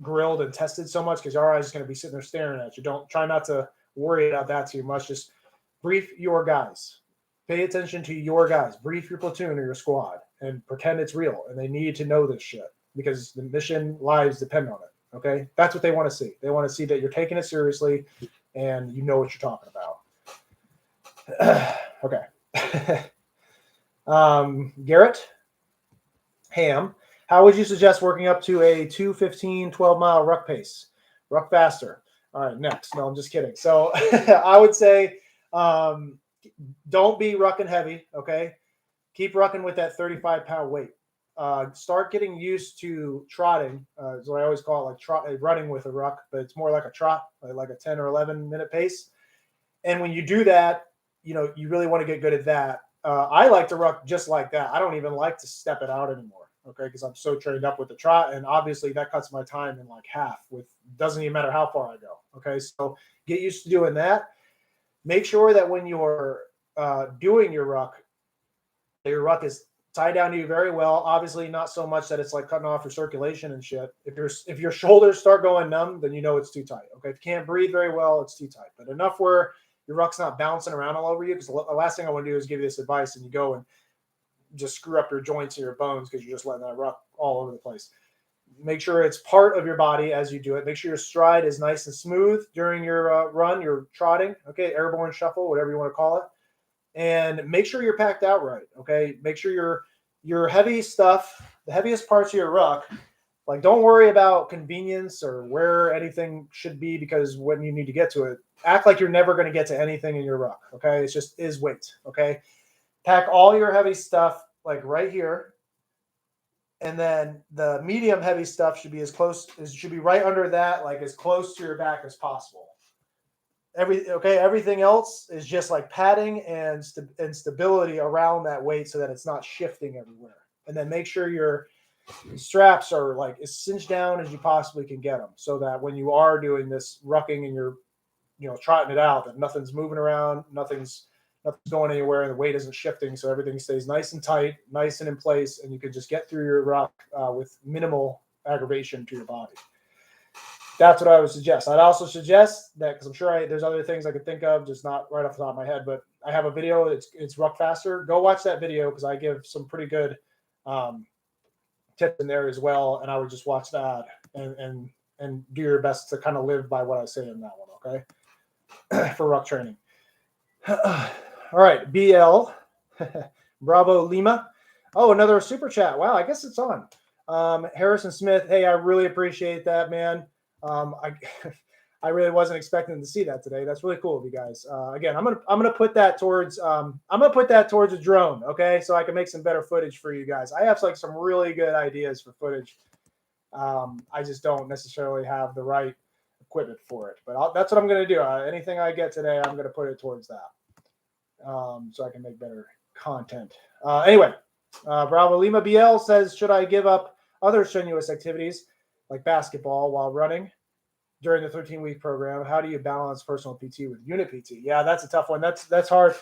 grilled and tested so much because your RI is going to be sitting there staring at you. Try not to worry about that too much. Just brief your guys. Pay attention to your guys. Brief your platoon or your squad and pretend it's real. And they need to know this shit because the mission lives depend on it. Okay? That's what they want to see. They want to see that you're taking it seriously and you know what you're talking about. Okay. Garrett Ham, how would you suggest working up to a 2:15, 12-mile ruck pace? Ruck faster. All right, next. No, I'm just kidding. So I would say don't be rucking heavy, okay? Keep rucking with that 35-pound weight. Start getting used to trotting. Is what I always call it, like running with a ruck, but it's more like a trot, like a 10 or 11-minute pace. And when you do that, you really want to get good at that. I like to ruck just like that. I don't even like to step it out anymore, okay, because I'm so trained up with the trot, and obviously that cuts my time in like half. Doesn't even matter how far I go, okay? So get used to doing that. Make sure that when you're doing your ruck is tied down to you very well. Obviously, not so much that it's like cutting off your circulation and shit. If your shoulders start going numb, then you know it's too tight. Okay, if you can't breathe very well, it's too tight. But enough where your ruck's not bouncing around all over you. Because the last thing I want to do is give you this advice and you go and just screw up your joints and your bones because you're just letting that ruck all over the place. Make sure it's part of your body as you do it. Make sure your stride is nice and smooth during your run, your trotting. Okay, airborne shuffle, whatever you want to call it. And make sure you're packed out right, okay? Make sure your heavy stuff, the heaviest parts of your ruck, like don't worry about convenience or where anything should be because when you need to get to it, act like you're never going to get to anything in your ruck, okay? It's just is weight, okay? Pack all your heavy stuff like right here. And then the medium heavy stuff should be right under that, like as close to your back as possible. Everything else is just like padding and stability around that weight so that it's not shifting everywhere. And then make sure your straps are like as cinched down as you possibly can get them so that when you are doing this rucking and you're trotting it out, that nothing's moving around, nothing's going anywhere, and the weight isn't shifting, so everything stays nice and tight, nice and in place, and you can just get through your ruck with minimal aggravation to your body. That's what I would suggest. I'd also suggest that, because I'm sure there's other things I could think of, just not right off the top of my head, but I have a video. It's Ruck Faster. Go watch that video because I give some pretty good tips in there as well. And I would just watch that and do your best to kind of live by what I say in that one, okay? For ruck training. All right, BL. Bravo Lima. Oh, another super chat. Wow, I guess it's on. Harrison Smith. Hey, I really appreciate that, man. I really wasn't expecting to see that today. That's really cool of you guys. Again, I'm gonna put that towards a drone, okay, so I can make some better footage for you guys. I have like some really good ideas for footage. I just don't necessarily have the right equipment for it, but that's what I'm gonna do. Anything I get today, I'm gonna put it towards that, so I can make better content. Anyway, Bravo Lima BL says, should I give up other strenuous activities like basketball while running during the 13-week program? How do you balance personal PT with unit PT? Yeah, that's a tough one. That's hard.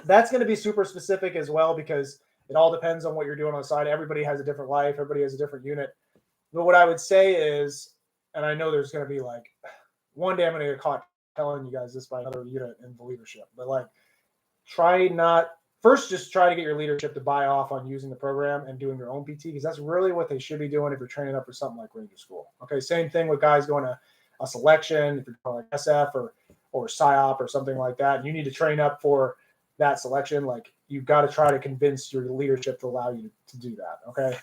That's going to be super specific as well because it all depends on what you're doing on the side. Everybody has a different life. Everybody has a different unit. But what I would say is, and I know there's going to be like, one day I'm going to get caught telling you guys this by another unit in the leadership, but like just try to get your leadership to buy off on using the program and doing your own PT, because that's really what they should be doing if you're training up for something like Ranger School. Okay, same thing with guys going to a selection, if you're going like SF or PSYOP or something like that, and you need to train up for that selection. Like, you've got to try to convince your leadership to allow you to do that. Okay,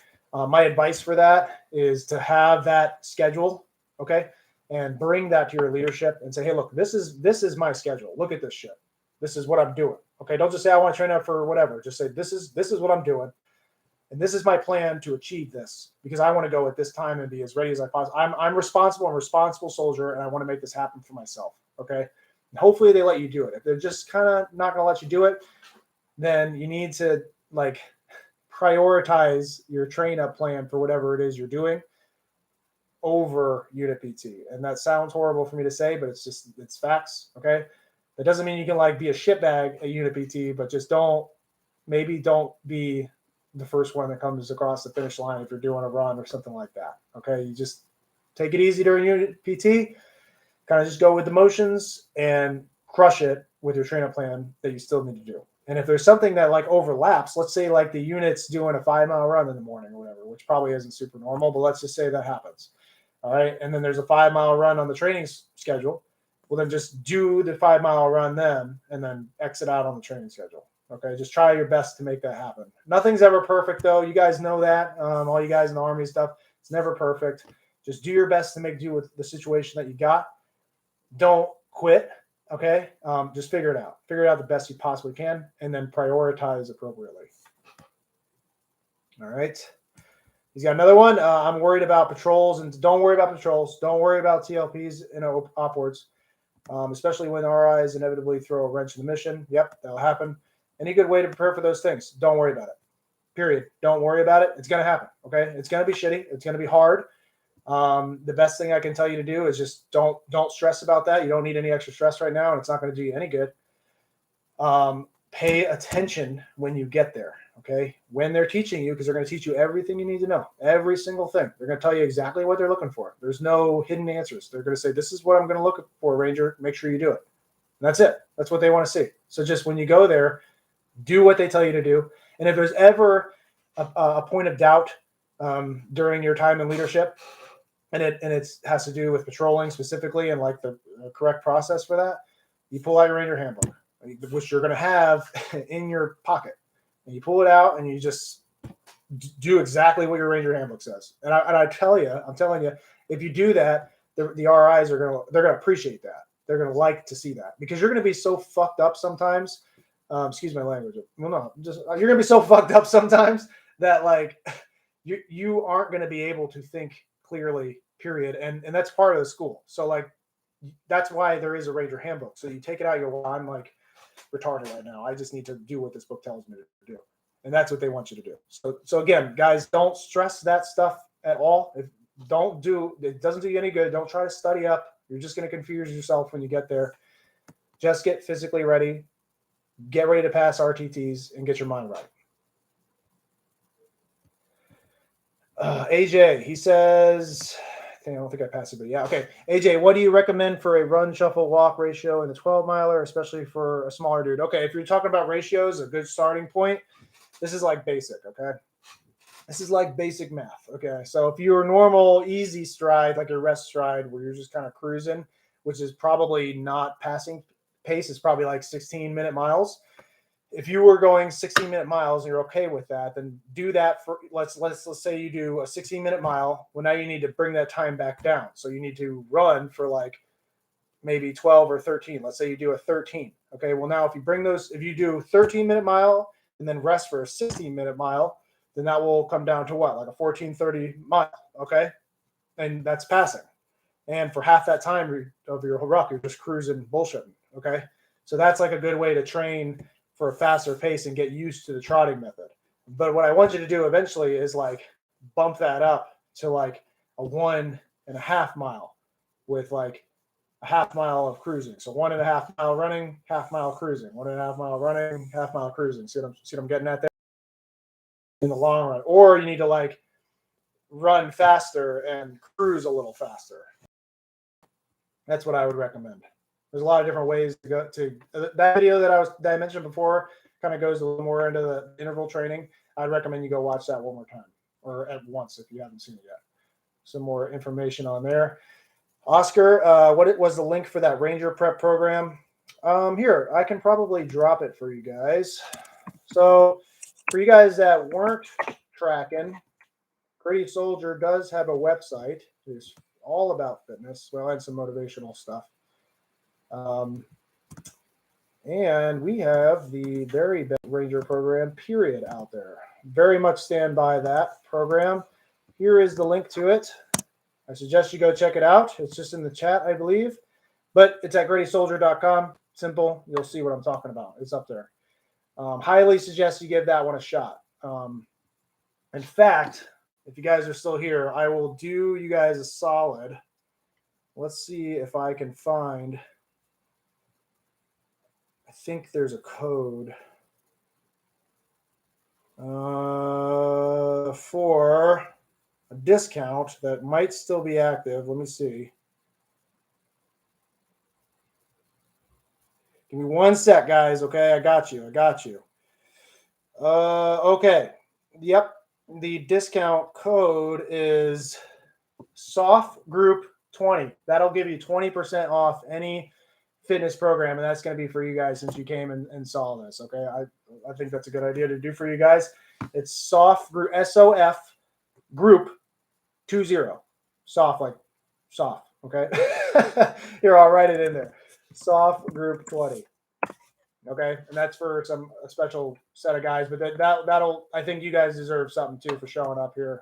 my advice for that is to have that schedule, okay, and bring that to your leadership and say, hey, look, this is my schedule. Look at this shit. This is what I'm doing. Okay, don't just say I want to train up for whatever. Just say this is what I'm doing, and this is my plan to achieve this, because I want to go at this time and be as ready as I possibly. I'm responsible. I'm a responsible soldier, and I want to make this happen for myself. Okay, and hopefully they let you do it. If they're just kind of not going to let you do it, then you need to like prioritize your train up plan for whatever it is you're doing over unit PT. And that sounds horrible for me to say, but it's facts. Okay. That doesn't mean you can like be a shitbag at unit PT, but just don't be the first one that comes across the finish line if you're doing a run or something like that. Okay. You just take it easy during unit PT, kind of just go with the motions and crush it with your train up plan that you still need to do. And if there's something that like overlaps, let's say like the unit's doing a 5-mile run in the morning or whatever, which probably isn't super normal, but let's just say that happens. All right. And then there's a 5-mile run on the training schedule. Well, then just do the 5-mile run then, and then exit out on the training schedule. Okay. Just try your best to make that happen. Nothing's ever perfect though. You guys know that. All you guys in the Army stuff, it's never perfect. Just do your best to make do with the situation that you got. Don't quit. Okay. Just figure it out. Figure it out the best you possibly can, and then prioritize appropriately. All right. He's got another one. I'm worried about patrols, and don't worry about patrols. Don't worry about TLPs and upwards, especially when RIs inevitably throw a wrench in the mission. Yep, that'll happen. Any good way to prepare for those things? Don't worry about it. Period. Don't worry about it. It's going to happen. Okay. It's going to be shitty. It's going to be hard. The best thing I can tell you to do is just don't stress about that. You don't need any extra stress right now, and it's not going to do you any good. Pay attention when you get there. Okay. When they're teaching you, because they're going to teach you everything you need to know, every single thing. They're going to tell you exactly what they're looking for. There's no hidden answers. They're going to say, this is what I'm going to look for, Ranger. Make sure you do it. And that's it. That's what they want to see. So just when you go there, do what they tell you to do. And if there's ever a point of doubt during your time in leadership, and it has to do with patrolling specifically and like the correct process for that, you pull out your Ranger handbook, which you're going to have in your pocket. And you pull it out and you just do exactly what your Ranger handbook says. And I'm telling you, if you do that, the RIs they're going to appreciate that. They're going to like to see that, because you're going to be so fucked up sometimes. Excuse my language. Well, no, you're going to be so fucked up sometimes that like you aren't going to be able to think clearly, period. And that's part of the school. So like, that's why there is a Ranger handbook. So you take it out, you go, well, I'm like retarded right now. I just need to do what this book tells me to do. And that's what they want you to do. So again, guys, don't stress that stuff at all. It doesn't do you any good. Don't try to study up. You're just going to confuse yourself when you get there. Just get physically ready. Get ready to pass RTTs and get your mind right. AJ, he says, I don't think I passed it, but yeah. Okay. AJ, what do you recommend for a run, shuffle, walk ratio in the 12 miler, especially for a smaller dude? Okay. If you're talking about ratios, a good starting point, this is like basic. Okay. This is like basic math. Okay. So if you're normal, easy stride, like your rest stride, where you're just kind of cruising, which is probably not passing pace, is probably like 16-minute miles. If you were going 16-minute miles and you're okay with that, then do that for let's say you do a 16-minute mile. Well, now you need to bring that time back down. So you need to run for like maybe 12 or 13. Let's say you do a 13. Okay. Well, now if you do 13-minute mile and then rest for a 16-minute mile, then that will come down to what? Like a 14:30 mile. Okay. And that's passing. And for half that time of your ruck, you're just cruising bullshitting. Okay. So that's like a good way to train for a faster pace and get used to the trotting method. But what I want you to do eventually is like bump that up to like a 1.5 mile with like a half mile of cruising. So 1.5 mile running, half mile cruising, 1.5 mile running, half mile cruising. See what I'm getting at there? In the long run. Or you need to like run faster and cruise a little faster. That's what I would recommend. There's a lot of different ways to go to that video that I mentioned before. Kind of goes a little more into the interval training. I'd recommend you go watch that one more time, or at once if you haven't seen it yet. Some more information on there. Oscar, what was the link for that Ranger prep program? Here, I can probably drop it for you guys. So for you guys that weren't tracking, Gritty Soldier does have a website. It's all about fitness, well, and some motivational stuff. And we have the very best Ranger program, period, out there. Very much stand by that program. Here is the link to it. I suggest you go check it out. It's just in the chat, I believe. But it's at grittysoldier.com. Simple. You'll see what I'm talking about. It's up there. Highly suggest you give that one a shot. In fact, if you guys are still here, I will do you guys a solid. Let's see if I can find... I think there's a code for a discount that might still be active. Let me see. Give me one sec, guys. Okay, I got you. Okay. Yep. The discount code is SOFTGroup20. That'll give you 20% off any fitness program, and that's going to be for you guys since you came and saw this. Okay, I think that's a good idea to do for you guys. It's SOF Group, SOF Group 20. Soft, like soft. Okay. Here, I'll write it in there. Soft group 20. Okay, and that's for a special set of guys. But that'll I think you guys deserve something too for showing up here.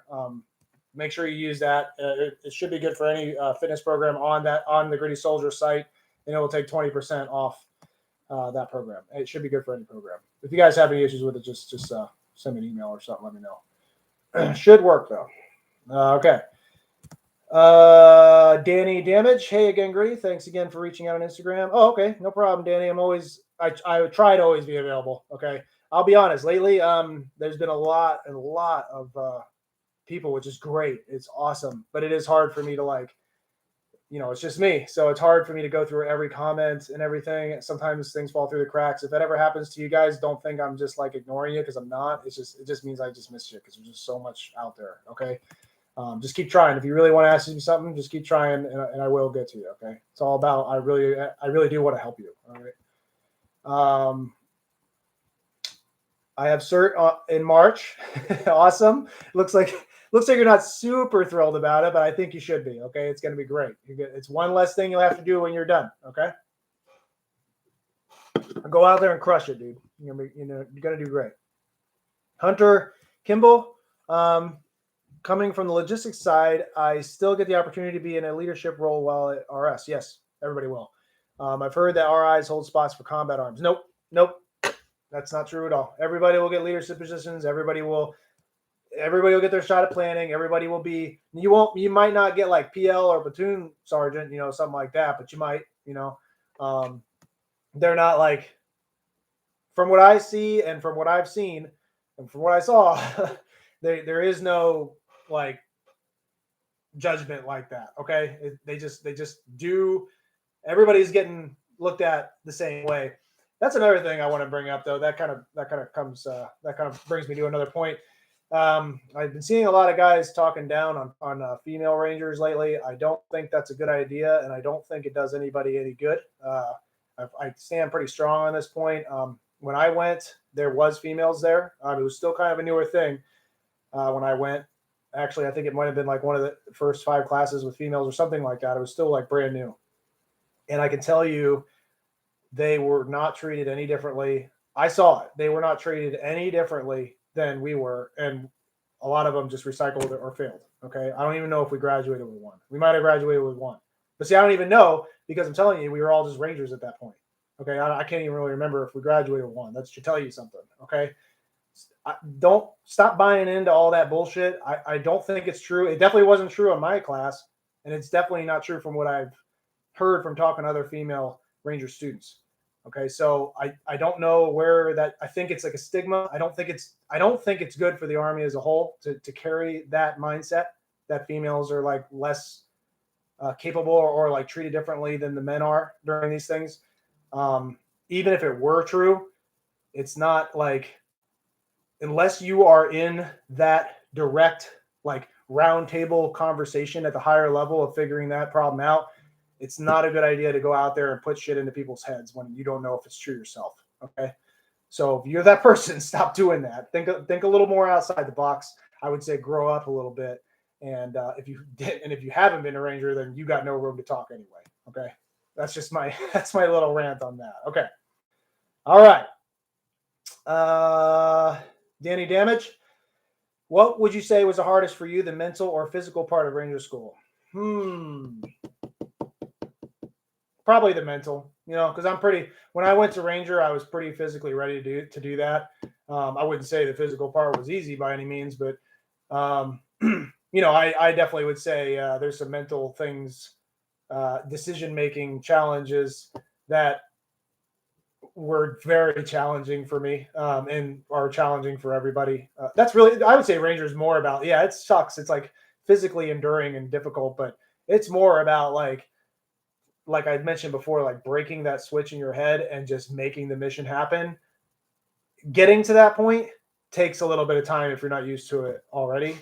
Make sure you use that. It should be good for any fitness program on the Gritty Soldier site, and it will take 20% off that program. It should be good for any program. If you guys have any issues with it, just send me an email or something. Let me know. Should work though. Okay. Danny Damage. Hey again, Gritty. Thanks again for reaching out on Instagram. Oh, okay. No problem, Danny. I try to always be available. Okay. I'll be honest. Lately, there's been a lot of people, which is great. It's awesome. But it is hard for me to it's just me. So it's hard for me to go through every comment and everything. Sometimes things fall through the cracks. If that ever happens to you guys, don't think I'm just ignoring you, because I'm not. It just means I just missed you because there's just so much out there. Okay. Just keep trying. If you really want to ask me something, just keep trying, and I will get to you. Okay. It's all about, I really do want to help you. All right. I have cert in March. Awesome. Looks like you're not super thrilled about it, but I think you should be. Okay. It's going to be great. It's one less thing you'll have to do when you're done. Okay. Go out there and crush it, dude. You're going to do great. Hunter Kimball, coming from the logistics side, I still get the opportunity to be in a leadership role while at RS. Yes, everybody will. I've heard that RIs hold spots for combat arms. Nope. That's not true at all. Everybody will get leadership positions. Everybody will get their shot at planning. Everybody will be. You might not get like PL or platoon sergeant, something like that, but you might. They're not like, from what I see and from what I've seen and from what I saw, there is no judgment like that. Okay. They just do. Everybody's getting looked at the same way. That's another thing I want to bring up though. That kind of brings me to another point. I've been seeing a lot of guys talking down on female Rangers lately. I don't think that's a good idea, and I don't think it does anybody any good. I stand pretty strong on this point. When I went, there was females there. It was still kind of a newer thing when I went. Actually, I think it might have been one of the first 5 classes with females or something like that. It was still brand new. And I can tell you, they were not treated any differently. I saw it. They were not treated any differently than we were. And a lot of them just recycled or failed. Okay. I don't even know if we graduated with one. We might have graduated with one. But see, I don't even know, because I'm telling you, we were all just Rangers at that point. Okay. I can't even really remember if we graduated with one. That should tell you something. Okay. Don't stop buying into all that bullshit. I don't think it's true. It definitely wasn't true in my class. And it's definitely not true from what I've heard from talking to other female Ranger students. Okay. So I don't know where that, I think it's like a stigma. I don't think it's good for the Army as a whole to carry that mindset that females are less capable or treated differently than the men are during these things. Even if it were true, it's not unless you are in that direct round table conversation at the higher level of figuring that problem out, it's not a good idea to go out there and put shit into people's heads when you don't know if it's true yourself. Okay. So if you're that person, stop doing that. Think a little more outside the box. I would say grow up a little bit. And if you haven't been a Ranger, then you got no room to talk anyway. Okay. That's just my little rant on that. Okay. All right. Danny Damage. What would you say was the hardest for you, the mental or physical part of Ranger School? Probably the mental, because when I went to Ranger, I was pretty physically ready to do that. I wouldn't say the physical part was easy by any means, but, I definitely would say there's some mental things, decision-making challenges that were very challenging for me and are challenging for everybody. That's really, I would say Ranger's more about, it sucks. It's physically enduring and difficult, but it's more about like I mentioned before, breaking that switch in your head and just making the mission happen. Getting to that point takes a little bit of time if you're not used to it already.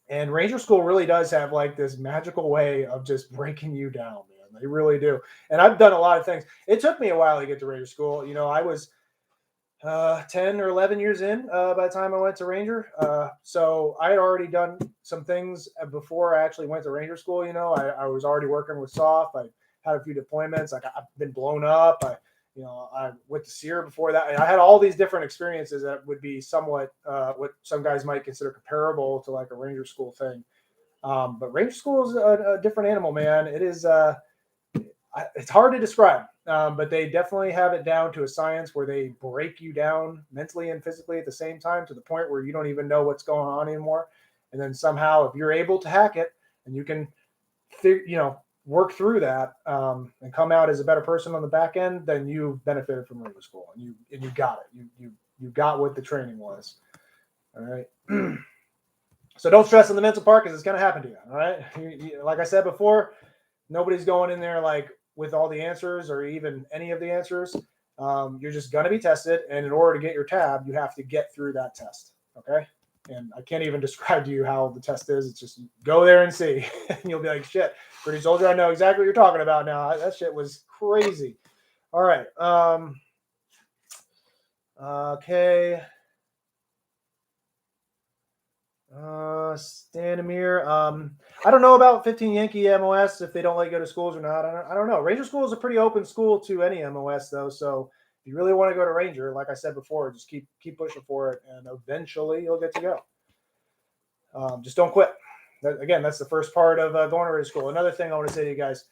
And Ranger School really does have this magical way of just breaking you down, man. They really do. And I've done a lot of things. It took me a while to get to Ranger School. 10 or 11 years in by the time I went to Ranger. So I had already done some things before I actually went to Ranger school. I was already working with SOF. I had a few deployments. I've been blown up. I went to SEER before that. And I had all these different experiences that would be somewhat what some guys might consider comparable to like a Ranger school thing. But Ranger school is a different animal, man. It is. It's hard to describe, but they definitely have it down to a science where they break you down mentally and physically at the same time to the point where you don't even know what's going on anymore. And then somehow, if you're able to hack it and you can, work through that and come out as a better person on the back end, then you benefited from Ranger school and you got it. You got what the training was. All right. So don't stress on the mental part because it's going to happen to you. All right. Like I said before, nobody's going in there like with all the answers or even any of the answers. You're just going to be tested. And in order to get your tab, you have to get through that test. Okay. And I can't even describe to you how the test is. It's just go there and see. And you'll be like, shit, pretty soldier, I know exactly what you're talking about now. That shit was crazy. All right. Okay. Stanimir. I don't know about 15 Yankee MOS if they don't let you go to schools or not. I don't know. Ranger school is a pretty open school to any MOS though. So if you really want to go to Ranger, like I said before, just keep pushing for it, and eventually you'll get to go. Just don't quit. That's the first part of going to Ranger school. Another thing I want to say to you guys,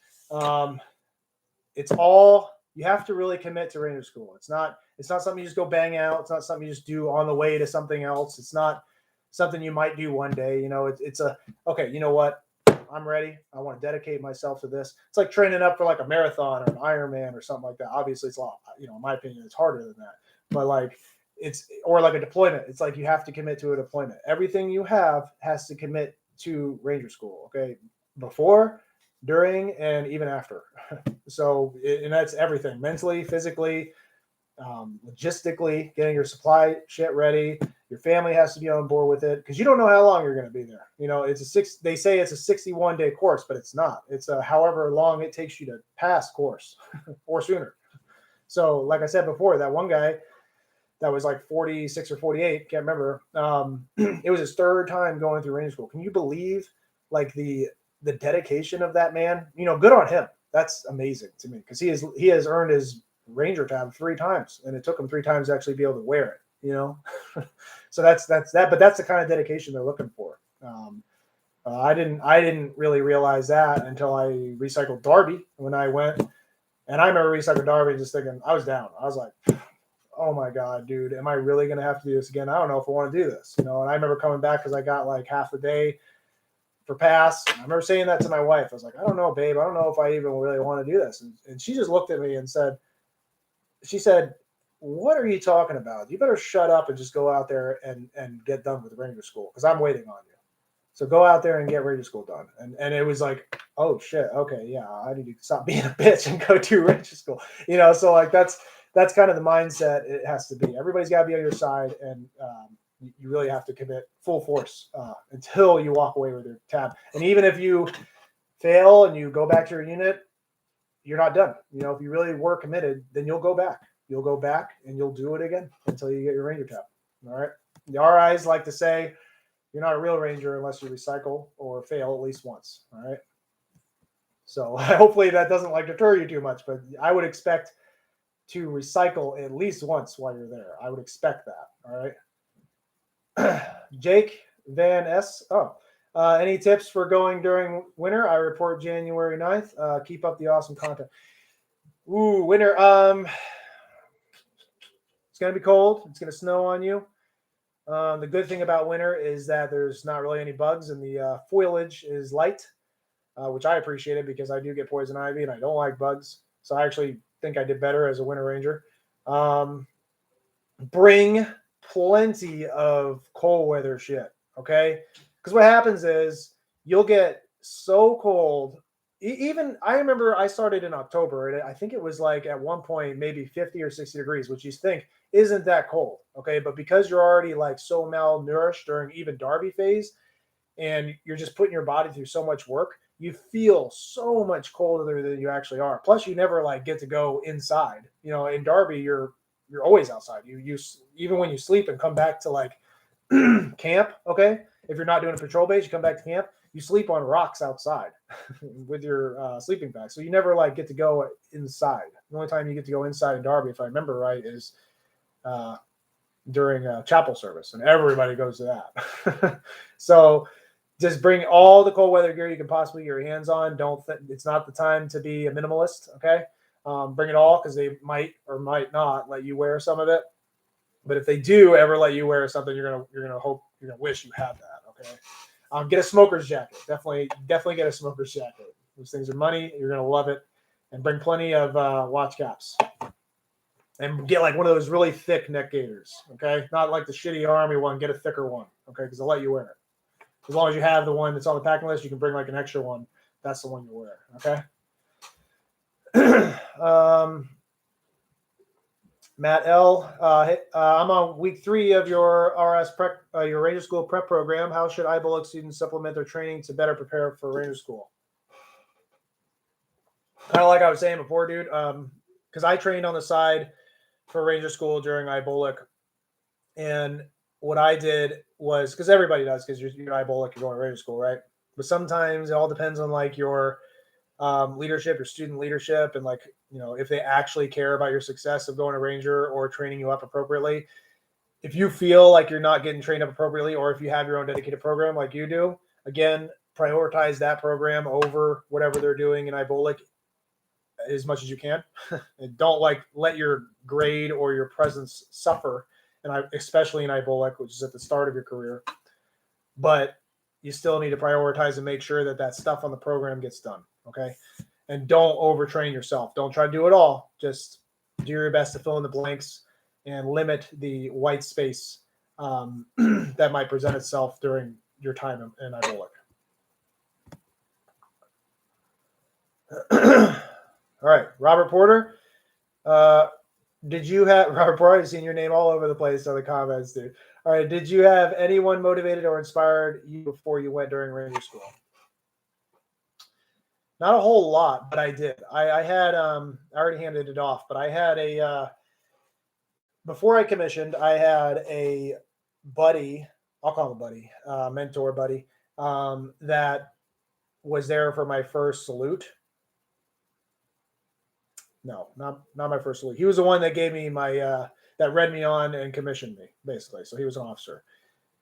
it's all you have to really commit to Ranger school. It's not something you just go bang out. It's not something you just do on the way to something else. It's not something you might do one day. It's okay, you know what? I'm ready. I want to dedicate myself to this. It's like training up for like a marathon or an Ironman or something like that. Obviously, it's a lot, in my opinion, it's harder than that. But like or like a deployment. It's like you have to commit to a deployment. Everything you have has to commit to Ranger school. Okay. Before, during, and even after. So, and that's everything mentally, physically, logistically, getting your supply shit ready. Your family has to be on board with it because you don't know how long you're going to be there. They say it's a 61-day course, but it's not. It's a however long it takes you to pass course or sooner. So, like I said before, that one guy that was like 46 or 48, can't remember. It was his third time going through Ranger school. Can you believe like the dedication of that man? Good on him. That's amazing to me because he has earned his Ranger tab 3 times, and it took him 3 times to actually be able to wear it. So that's that. But that's the kind of dedication they're looking for. I didn't really realize that until I recycled Darby when I went, and I remember recycling Darby and just thinking I was down. I was like, oh my God, dude, am I really going to have to do this again? I don't know if I want to do this, And I remember coming back because I got like half the day for pass. I remember saying that to my wife. I was like, I don't know, babe. I don't know if I even really want to do this. And she just looked at me and said, what are you talking about? You better shut up and just go out there and get done with Ranger school because I'm waiting on you. So go out there and get Ranger school done. And it was like, oh shit, okay, yeah, I need to stop being a bitch and go to Ranger school. So like that's kind of the mindset it has to be. Everybody's got to be on your side, and you really have to commit full force until you walk away with your tab. And even if you fail and you go back to your unit, you're not done. If you really were committed, then you'll go back. You'll go back and you'll do it again until you get your Ranger tab. All right. The RIs like to say you're not a real Ranger unless you recycle or fail at least once. All right. So hopefully that doesn't deter you too much, but I would expect to recycle at least once while you're there. I would expect that. All right. Jake Van S. Any tips for going during winter? I report January 9th. Keep up the awesome content. Ooh, winter. It's going to be cold. It's going to snow on you. The good thing about winter is that there's not really any bugs, and the foliage is light, which I appreciated because I do get poison ivy and I don't like bugs. So I actually think I did better as a winter ranger. Bring plenty of cold weather shit, okay? Because what happens is you'll get so cold. Even I remember I started in October, and I think it was like at one point maybe 50 or 60 degrees, which you think isn't that cold, okay? But because you're already like so malnourished during even Darby phase, and you're just putting your body through so much work, you feel so much colder than you actually are. Plus, you never like get to go inside. In Darby, you're you're always outside. You even when you sleep and come back to like camp, okay? If you're not doing a patrol base, you come back to camp, you sleep on rocks outside with your sleeping bag. So you never like get to go inside. The only time you get to go inside in Darby, if I remember right, is during a chapel service, and everybody goes to that. So just bring all the cold weather gear you can possibly get your hands on. It's not the time to be a minimalist, okay? Bring it all, because they might or might not let you wear some of it. But if they do ever let you wear something, you're gonna wish you had that, okay? Get a smoker's jacket. Definitely get a smoker's jacket. Those things are money. You're gonna love it. And bring plenty of watch caps. And get like one of those really thick neck gaiters, okay? Not like the shitty Army one. Get a thicker one, okay? Because they'll let you wear it. As long as you have the one that's on the packing list, you can bring like an extra one. That's the one you wear, okay? Matt L. I'm on week 3 of your RS prep, your Ranger School prep program. How should IBOLC students supplement their training to better prepare for Ranger School? Kind of like I was saying before, dude. Because I trained on the side for Ranger School during IBOLC, and what I did was, because everybody does, because you're IBOLC, you're going to Ranger School, right? But sometimes it all depends on like your leadership, your student leadership, and like, you know, if they actually care about your success of going to Ranger or training you up appropriately. If you feel like you're not getting trained up appropriately, or if you have your own dedicated program like you do, again, prioritize that program over whatever they're doing in IBOLC as much as you can. And don't like let your grade or your presence suffer, and especially in IBOLC, which is at the start of your career. But you still need to prioritize and make sure that that stuff on the program gets done, okay? And don't overtrain yourself. Don't try to do it all. Just do your best to fill in the blanks and limit the white space that might present itself during your time in IBOLC. All right, Robert Porter. Did you have Robert Porter? I've seen your name all over the place on the comments, dude. All right, did you have anyone motivated or inspired you before you went during Ranger School? Not a whole lot, but I did. I had I already handed it off, but I had a before I commissioned, I had a buddy. I'll call him a buddy, mentor buddy, that was there for my first salute. No, not my first salute. He was the one that gave me my that read me on and commissioned me, basically. So he was an officer,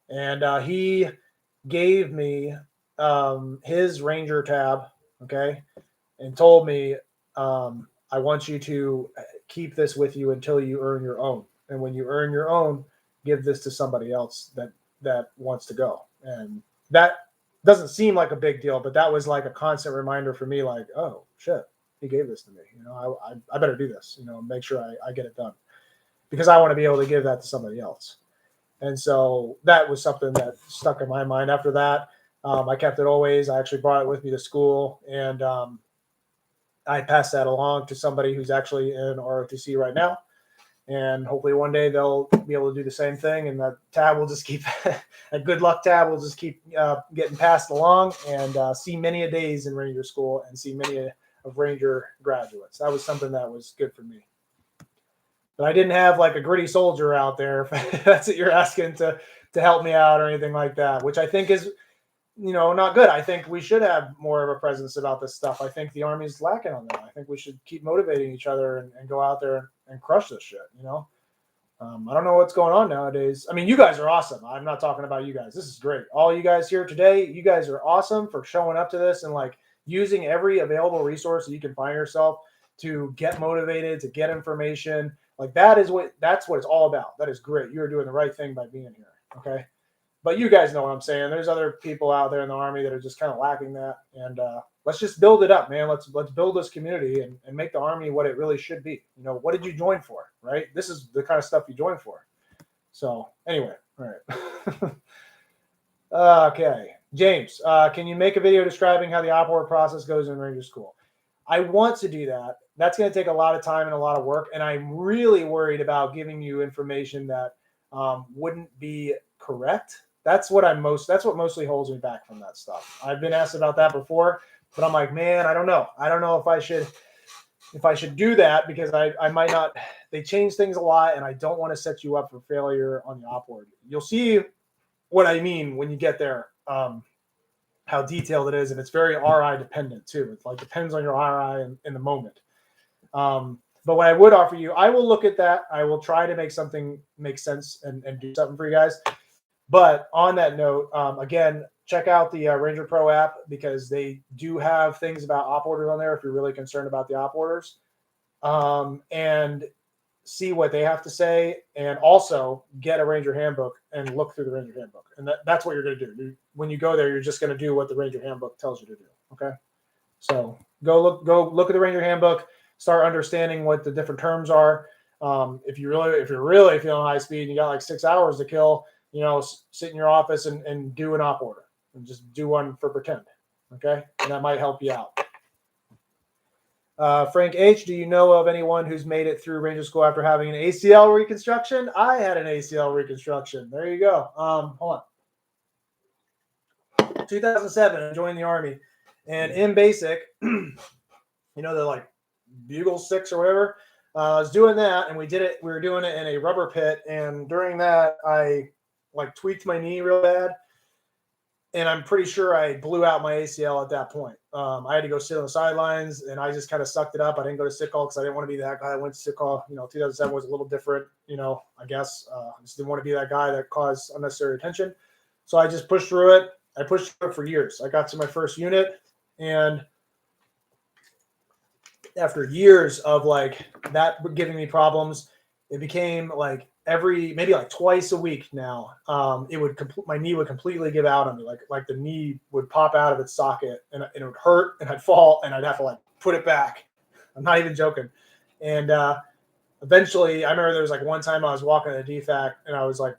and he gave me his Ranger tab, okay, and told me, I want you to keep this with you until you earn your own, and when you earn your own, give this to somebody else that wants to go. And that doesn't seem like a big deal, but that was like a constant reminder for me, like, oh shit, he gave this to me. You know, I better do this, you know, make sure I get it done, because I want to be able to give that to somebody else. And so that was something that stuck in my mind after that. I kept it always. I actually brought it with me to school, and I passed that along to somebody who's actually in ROTC right now. And hopefully one day they'll be able to do the same thing, and that tab will just keep a good luck tab will just keep getting passed along, and see many a days in Ranger School and see many of Ranger graduates. That was something that was good for me. But I didn't have like a gritty soldier out there, if that's what you're asking, to help me out or anything like that, which I think is, you know, not good. I think we should have more of a presence about this stuff. I think the Army's lacking on that. I think we should keep motivating each other and go out there and crush this shit, you know? I don't know what's going on nowadays. I mean, you guys are awesome. I'm not talking about you guys. This is great. All you guys here today, you guys are awesome for showing up to this and like using every available resource that you can find yourself to get motivated, to get information. Like that's what it's all about. That is great. You're doing the right thing by being here. Okay. But you guys know what I'm saying. There's other people out there in the Army that are just kind of lacking that. And let's just build it up, man. Let's build this community and make the Army what it really should be. You know, what did you join for, right? This is the kind of stuff you join for. So anyway, all right. Okay. James, can you make a video describing how the op-org process goes in Ranger School? I want to do that. That's going to take a lot of time and a lot of work. And I'm really worried about giving you information that wouldn't be correct. That's what mostly holds me back from that stuff. I've been asked about that before, but I'm like, man, I don't know. I don't know if I should do that, because I might not they change things a lot, and I don't want to set you up for failure on the op board. You'll see what I mean when you get there, how detailed it is, and it's very RI dependent too. It like depends on your RI in the moment. But what I would offer you, I will look at that. I will try to make something make sense and do something for you guys. But on that note, again, check out the Ranger Pro app because they do have things about op orders on there if you're really concerned about the op orders. And see what they have to say, and also get a Ranger handbook and look through the Ranger handbook. And that's what you're going to do. When you go there, you're just going to do what the Ranger handbook tells you to do. Okay. So go look at the Ranger handbook, start understanding what the different terms are. If you're really feeling high speed and you got like 6 hours to kill, sit in your office and do an op order and just do one for pretend. Okay. And that might help you out. Frank H., do you know of anyone who's made it through Ranger School after having an ACL reconstruction? I had an ACL reconstruction. There you go. Hold on. 2007, I joined the Army. And in basic, they're like Bugle 6 or whatever. I was doing that, and we were doing it in a rubber pit. And during that, I like tweaked my knee real bad. And I'm pretty sure I blew out my ACL at that point. I had to go sit on the sidelines, and I just kind of sucked it up. I didn't go to sick call because I didn't want to be that guy that went to sick call. 2007 was a little different, I guess. I just didn't want to be that guy that caused unnecessary attention. So I just pushed through it. I pushed through it for years. I got to my first unit, and after years of like that giving me problems, it became like maybe like twice a week now. My knee would completely give out on me. Like the knee would pop out of its socket and it would hurt, and I'd fall and I'd have to like put it back. I'm not even joking. And eventually I remember there was like one time I was walking at a DFAC and I was like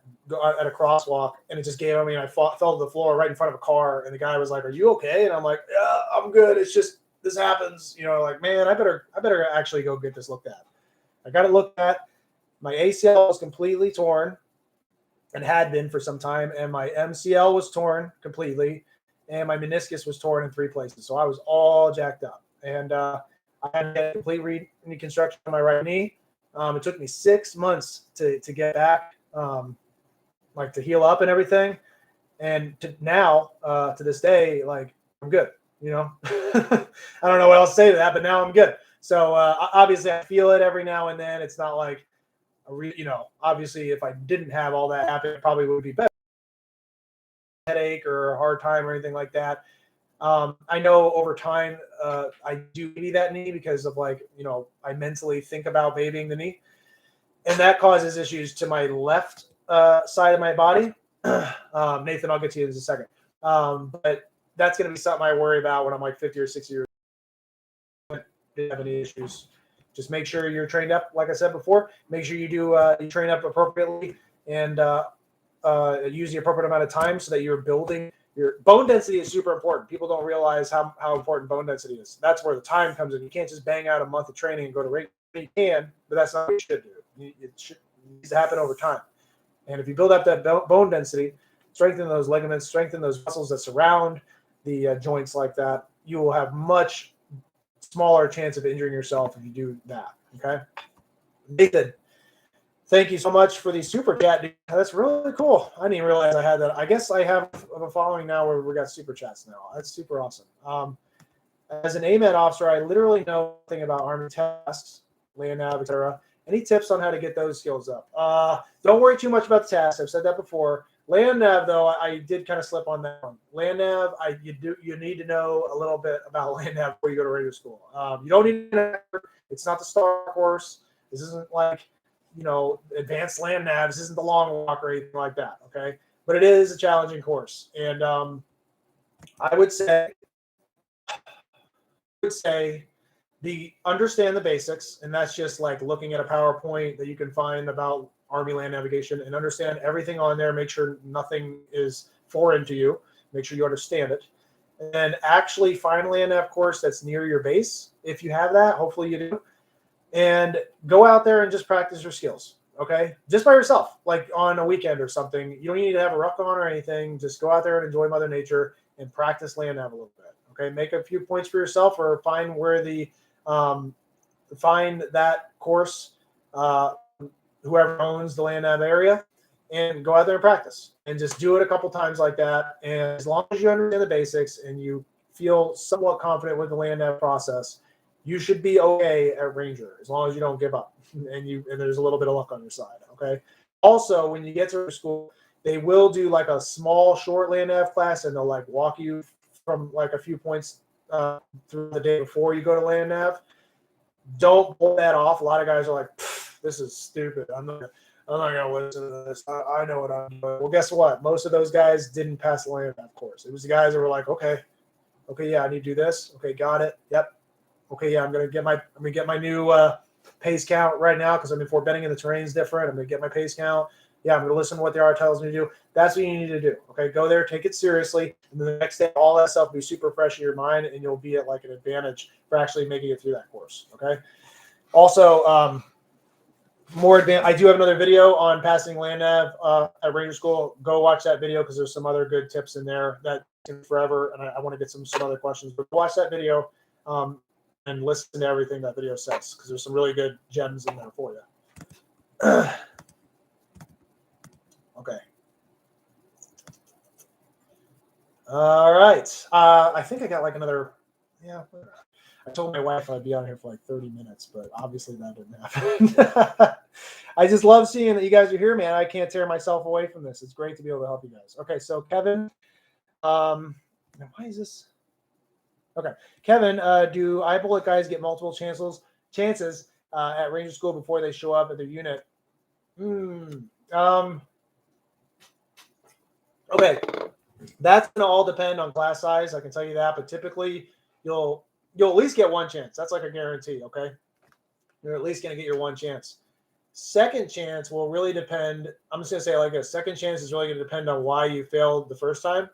at a crosswalk and it just gave on me and I fell to the floor right in front of a car. And the guy was like, "Are you okay?" And I'm like, "Yeah, I'm good. It's just, this happens." Like, man, I better actually go get this looked at. I got it looked at. My ACL was completely torn and had been for some time, and my MCL was torn completely, and my meniscus was torn in 3 places. So I was all jacked up, and I had to get a complete reconstruction on my right knee. It took me 6 months to get back, like to heal up and everything. And to this day, like I'm good. I don't know what else to say to that, but now I'm good. So obviously I feel it every now and then. It's not like obviously if I didn't have all that happen, it probably would be better. Headache or a hard time or anything like that. I know over time I do baby that knee because of like, I mentally think about babying the knee, and that causes issues to my left side of my body. Nathan, I'll get to you in a second. But that's going to be something I worry about when I'm like 50 or 60 years old. Didn't have any issues. Just make sure you're trained up, like I said before. Make sure you train up appropriately and use the appropriate amount of time so that you're building. Your bone density is super important. People don't realize how important bone density is. That's where the time comes in. You can't just bang out a month of training and go to rate. You can, but that's not what you should do. It needs to happen over time. And if you build up that bone density, strengthen those ligaments, strengthen those muscles that surround the joints like that, you will have much smaller chance of injuring yourself if you do that. Okay. Nathan, thank you so much for the super chat, dude. That's really cool. I didn't even realize I had that. I guess I have a following now where we got super chats now. That's super awesome. As an AMED officer, I literally know nothing about Army tasks, land nav, etc. Any tips on how to get those skills up? Don't worry too much about the tasks. I've said that before. Land nav, though, I did kind of slip on that one. Land nav, you need to know a little bit about land nav before you go to radio school. You don't need to know. It's not the STAR course. This isn't like, advanced land nav. This isn't the long walk or anything like that, okay? But it is a challenging course. And I would say understand the basics, and that's just like looking at a PowerPoint that you can find about Army land navigation and understand everything on there. Make sure nothing is foreign to you. Make sure you understand it. And then actually find a land nav course that's near your base. If you have that, hopefully you do. And go out there and just practice your skills, okay? Just by yourself, like on a weekend or something. You don't need to have a ruck on or anything. Just go out there and enjoy Mother Nature and practice land nav a little bit, okay? Make a few points for yourself or find where find that course whoever owns the land nav area, and go out there and practice and just do it a couple times like that. And as long as you understand the basics and you feel somewhat confident with the land nav process, you should be okay at Ranger as long as you don't give up and there's a little bit of luck on your side. Okay. Also, when you get to school, they will do like a small short land nav class, and they'll like walk you from like a few points through the day before you go to land nav. Don't pull that off. A lot of guys are like, this is stupid. I'm not going to listen to this. I know what I'm doing. Well, guess what? Most of those guys didn't pass the land nav course. It was the guys that were like, okay, yeah, I need to do this. Okay, got it. Yep. Okay, yeah, I'm gonna get my new pace count right now because for betting and the terrain's different. I'm gonna get my pace count. Yeah, I'm gonna listen to what the R tells me to do. That's what you need to do. Okay, go there, take it seriously, and then the next day, all that stuff will be super fresh in your mind, and you'll be at like an advantage for actually making it through that course. Okay. Also, more advanced. I do have another video on passing land nav at Ranger School. Go watch that video because there's some other good tips in there that take forever, and I want to get some other questions. But watch that video. And listen to everything that video says because there's some really good gems in there for you. Okay. All right. I think I got like another. Yeah. I told my wife I'd be on here for like 30 minutes, but obviously that didn't happen. I just love seeing that you guys are here, man. I can't tear myself away from this. It's great to be able to help you guys. Okay. So Kevin, why is this? Okay, Kevin, do Brolic guys get multiple chances at Ranger School before they show up at their unit? Okay, that's gonna all depend on class size. I can tell you that, but typically you'll at least get one chance. That's like a guarantee. Okay, you're at least gonna get your one chance. Second chance will really depend. I'm just gonna say like a second chance is really gonna depend on why you failed the first time.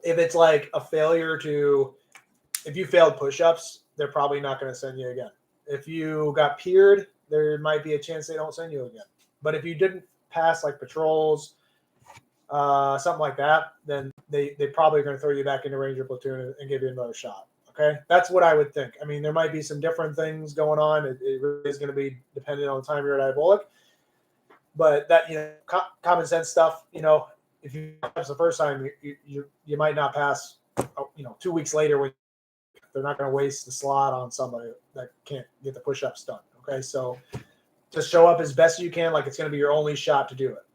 If it's like a failure if you failed push-ups, they're probably not going to send you again. If you got peered, there might be a chance they don't send you again. But if you didn't pass like patrols, something like that, then they probably are going to throw you back into Ranger platoon and give you another shot. Okay, that's what I would think. I mean, there might be some different things going on. It really is going to be dependent on the time you're at Brolic. But that common sense stuff, if you pass the first time, you might not pass. 2 weeks later, when they're not going to waste the slot on somebody that can't get the push-ups done. Okay, so just show up as best you can, like it's going to be your only shot to do it.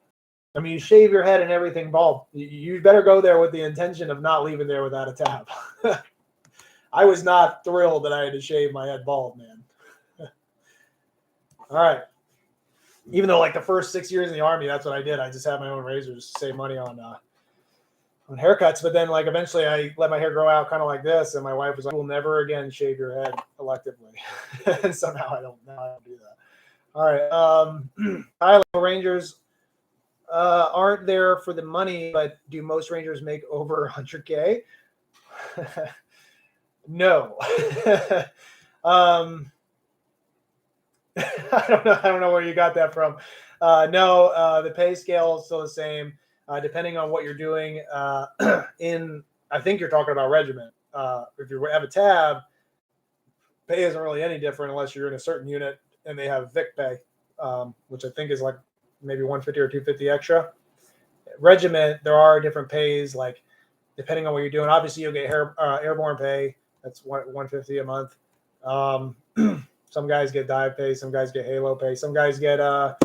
I mean, you shave your head and everything bald. You better go there with the intention of not leaving there without a tab. I was not thrilled that I had to shave my head bald, man. All right. Even though like the first 6 years in the Army, that's what I did. I just had my own razors to save money on haircuts. But then like eventually I let my hair grow out kind of like this. And my wife was like, "We'll never again shave your head electively." And somehow I don't do that. All right. High level Rangers aren't there for the money, but do most Rangers make over 100K? No. I don't know where you got that from. No, the pay scale is still the same, depending on what you're doing. I think you're talking about regiment. If you have a tab, pay isn't really any different unless you're in a certain unit and they have Vic pay, which I think is like maybe 150 or 250 extra. Regiment, there are different pays, like depending on what you're doing. Obviously, you'll get airborne pay. That's $150 a month. Some guys get dive pay, some guys get halo pay, some guys get some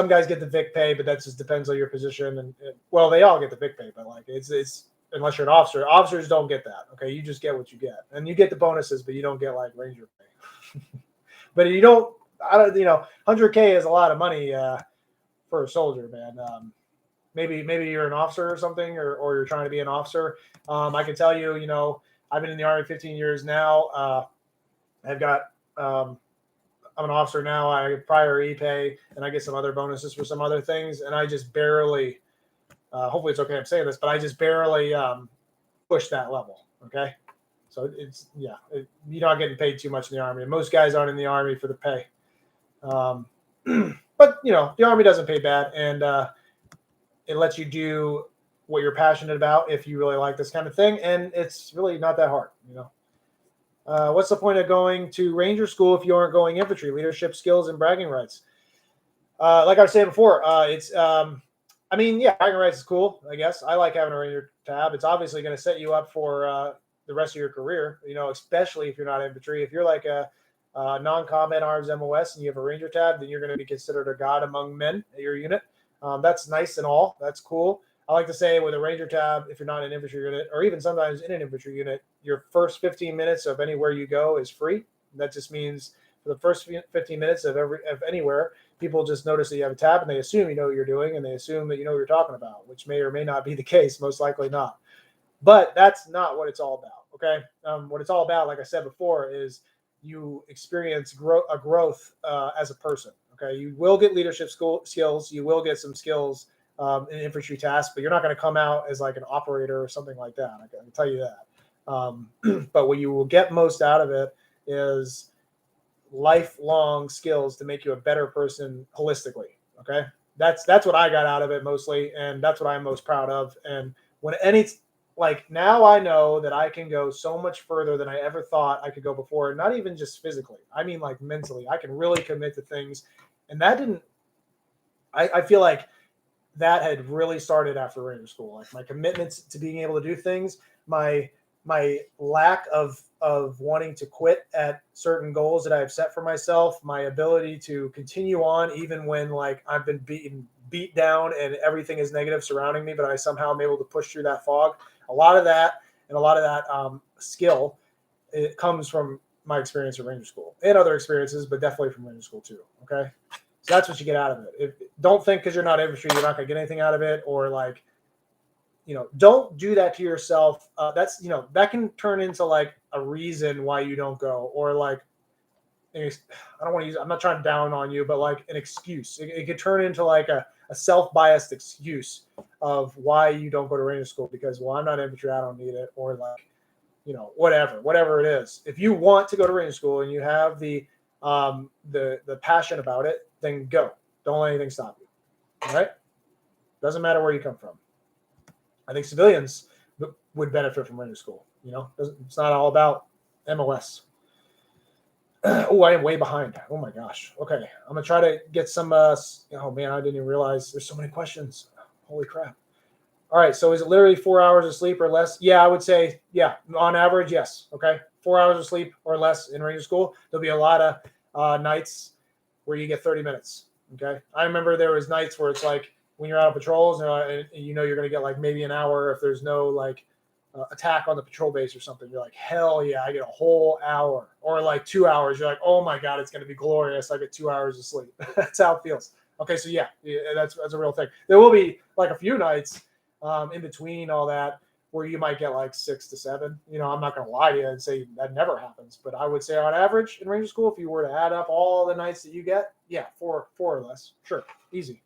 guys get the Vic pay, but that just depends on your position. And well, they all get the Vic pay, but like it's unless you're an officer. Officers don't get that. Okay, you just get what you get, and you get the bonuses, but you don't get like Ranger pay. But you don't. 100K is a lot of money for a soldier, man. Maybe you're an officer or something, or you're trying to be an officer. I can tell you, I've been in the Army 15 years now. I've got, I'm an officer now. I get prior E-pay, and I get some other bonuses for some other things. And I just barely, hopefully it's okay I'm saying this, but I just barely push that level. Okay. So you're not getting paid too much in the Army. Most guys aren't in the Army for the pay. But, the Army doesn't pay bad. And it lets you do what you're passionate about if you really like this kind of thing. And it's really not that hard, What's the point of going to Ranger School if you aren't going infantry? Leadership skills and bragging rights. Like I was saying before, I mean, yeah, bragging rights is cool, I guess. I like having a Ranger tab. It's obviously going to set you up for the rest of your career, especially if you're not infantry. If you're like a non-combat arms MOS and you have a Ranger tab, then you're going to be considered a god among men at your unit. That's nice and all. That's cool. I like to say with a Ranger tab, if you're not in an infantry unit, or even sometimes in an infantry unit, your first 15 minutes of anywhere you go is free. That just means for the first 15 minutes of anywhere, people just notice that you have a tab and they assume you know what you're doing and they assume that you know what you're talking about, which may or may not be the case, most likely not. But that's not what it's all about, okay? What it's all about, like I said before, is you experience growth as a person, okay? You will get leadership skills. You will get some skills in infantry tasks, but you're not going to come out as like an operator or something like that. I can tell you that. But what you will get most out of it is lifelong skills to make you a better person holistically. Okay. That's what I got out of it mostly. And that's what I'm most proud of. And like now I know that I can go so much further than I ever thought I could go before. Not even just physically. I mean, like mentally, I can really commit to things. And that I feel like that had really started after Ranger School. Like my commitments to being able to do things, my lack of wanting to quit at certain goals that I've set for myself, my ability to continue on even when like I've been beat down and everything is negative surrounding me, but I somehow am able to push through that fog. A lot of that skill, it comes from my experience at Ranger School and other experiences, but definitely from Ranger School too. Okay. So that's what you get out of it. Don't think because you're not infantry, you're not going to get anything out of it, or like, don't do that to yourself. That can turn into like a reason why you don't go, or like, I'm not trying to down on you, but like an excuse. It could turn into like a self-biased excuse of why you don't go to Ranger School because, well, I'm not infantry, I don't need it, or like, whatever it is. If you want to go to Ranger School and you have the passion about it, then go. Don't let anything stop you. All right? Doesn't matter where you come from. I think civilians would benefit from Ranger School. It's not all about MOS. Oh, I am way behind. Oh my gosh. Okay, I'm gonna try to get some. Oh man, I didn't even realize there's so many questions. Holy crap. All right, so is it literally 4 hours of sleep or less? Yeah, I would say, yeah, on average, yes. Okay, 4 hours of sleep or less in Ranger School. There'll be a lot of nights where you get 30 minutes. Okay, I remember there was nights where it's like when you're out of patrols, and you're going to get like maybe an hour if there's no like attack on the patrol base or something. You're like, hell yeah, I get a whole hour, or like 2 hours. You're like, oh my god, it's going to be glorious. I get 2 hours of sleep. That's how it feels. Okay, so yeah, that's a real thing. There will be like a few nights in between all that where you might get like 6 to 7. I'm not going to lie to you and say that never happens, but I would say on average in Ranger School, if you were to add up all the nights that you get, yeah, four or less. Sure. Easy.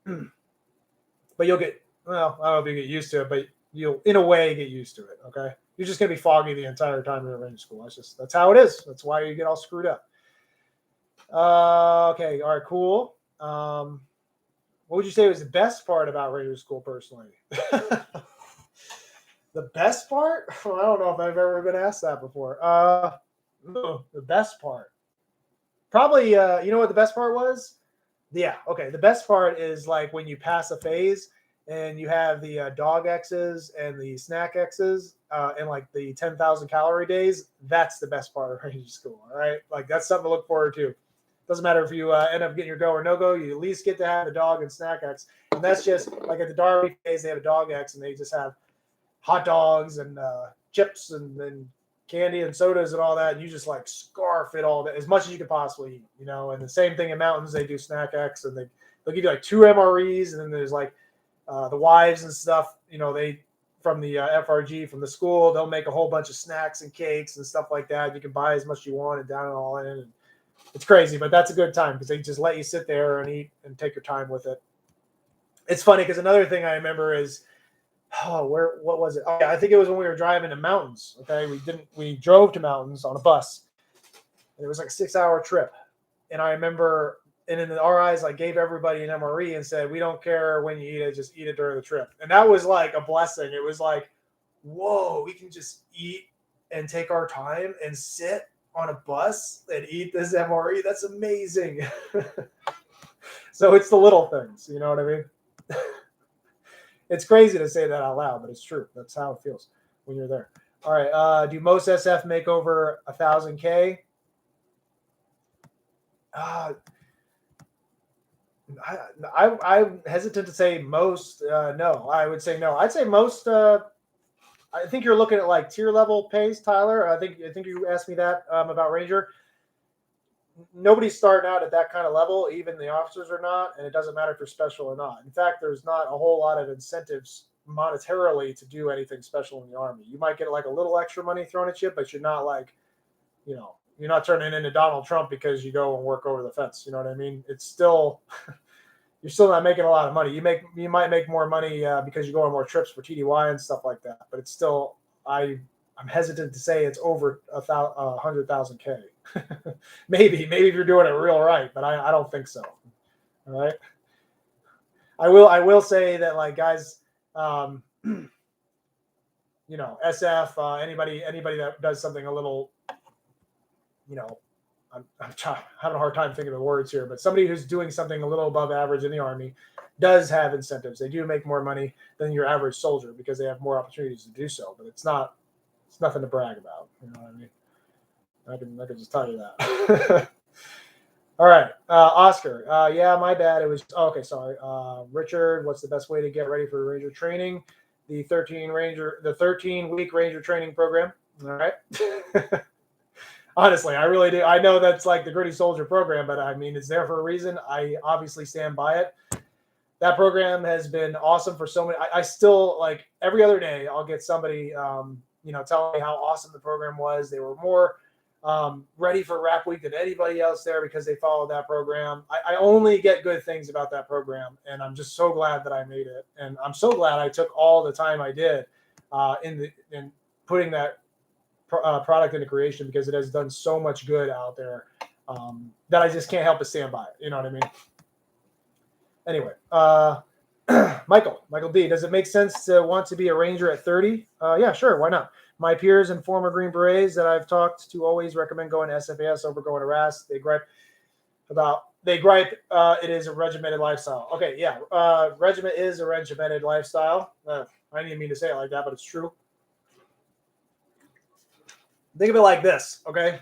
But you'll get, well, I don't know if you get used to it, but you'll in a way get used to it. Okay. You're just going to be foggy the entire time you're in Ranger School. That's how it is. That's why you get all screwed up. Okay. All right. Cool. What would you say was the best part about Ranger School personally? The best part? I don't know if I've ever been asked that before. The best part. Probably, you know what the best part was? Yeah, okay. The best part is like when you pass a phase and you have the dog X's and the snack X's and like the 10,000 calorie days. That's the best part of Ranger School, all right? Like that's something to look forward to. Doesn't matter if you end up getting your go or no go, you at least get to have the dog and snack X. And that's just like at the Darby phase, they have a dog X and they just have hot dogs and chips and candy and sodas and all that. And you just like scarf it all that as much as you could possibly eat, And the same thing in mountains, they do snack X and they'll give you like 2 MREs. And then there's like the wives and stuff, they from the FRG from the school, they'll make a whole bunch of snacks and cakes and stuff like that. You can buy as much as you want and down it all in. And it's crazy, but that's a good time because they just let you sit there and eat and take your time with it. It's funny because another thing I remember is, what was it? Oh, yeah, I think it was when we were driving to mountains. Okay, we drove to mountains on a bus. And it was like a 6-hour trip, and I remember, and in our eyes, like gave everybody an MRE and said, "We don't care when you eat it, just eat it during the trip." And that was like a blessing. It was like, whoa, we can just eat and take our time and sit on a bus and eat this MRE. That's amazing. So it's the little things, you know what I mean? It's crazy to say that out loud, but it's true. That's how it feels when you're there. All right. Do most SF make over 1,000K? I'm hesitant to say most. No, I would say no. I'd say most. I think you're looking at like tier level pays, Tyler. I think you asked me that about Ranger. Nobody's starting out at that kind of level. Even the officers are not, and it doesn't matter if you're special or not. In fact, there's not a whole lot of incentives monetarily to do anything special in the Army. You might get like a little extra money thrown at you, but you're not like, you know, you're not turning into Donald Trump because you go and work over the fence. You know what I mean? It's still, you're still not making a lot of money. You might make more money because you go on more trips for TDY and stuff like that. But it's still, I'm hesitant to say it's over 100,000K. maybe if you're doing it real right, but I don't think so. All right. I will say that like guys, you know, SF, anybody that does something a little, you know, I'm having a hard time thinking of the words here, but somebody who's doing something a little above average in the Army does have incentives. They do make more money than your average soldier because they have more opportunities to do so, but it's nothing to brag about. You know what I mean? I can just tell you that. All right. Oscar. Yeah, my bad. It was okay. Sorry. Richard, what's the best way to get ready for Ranger training? The 13-week Ranger training program. All right. Honestly, I really do. I know that's like the Gritty Soldier program, but I mean, it's there for a reason. I obviously stand by it. That program has been awesome for so many. I still, like, every other day, I'll get somebody, you know, telling me how awesome the program was. They were more ready for Rap Week than anybody else there because they followed that program. I only get good things about that program, and I'm just so glad that I made it. And I'm so glad I took all the time I did in putting that product into creation, because it has done so much good out there that I just can't help but stand by it. You know what I mean? Anyway, Michael D, does it make sense to want to be a Ranger at 30? Yeah, sure. Why not? My peers and former Green Berets that I've talked to always recommend going to SFAS over going to RAS. They gripe it is a regimented lifestyle. Okay, yeah. Regiment is a regimented lifestyle. I didn't mean to say it like that, but it's true. Think of it like this, okay?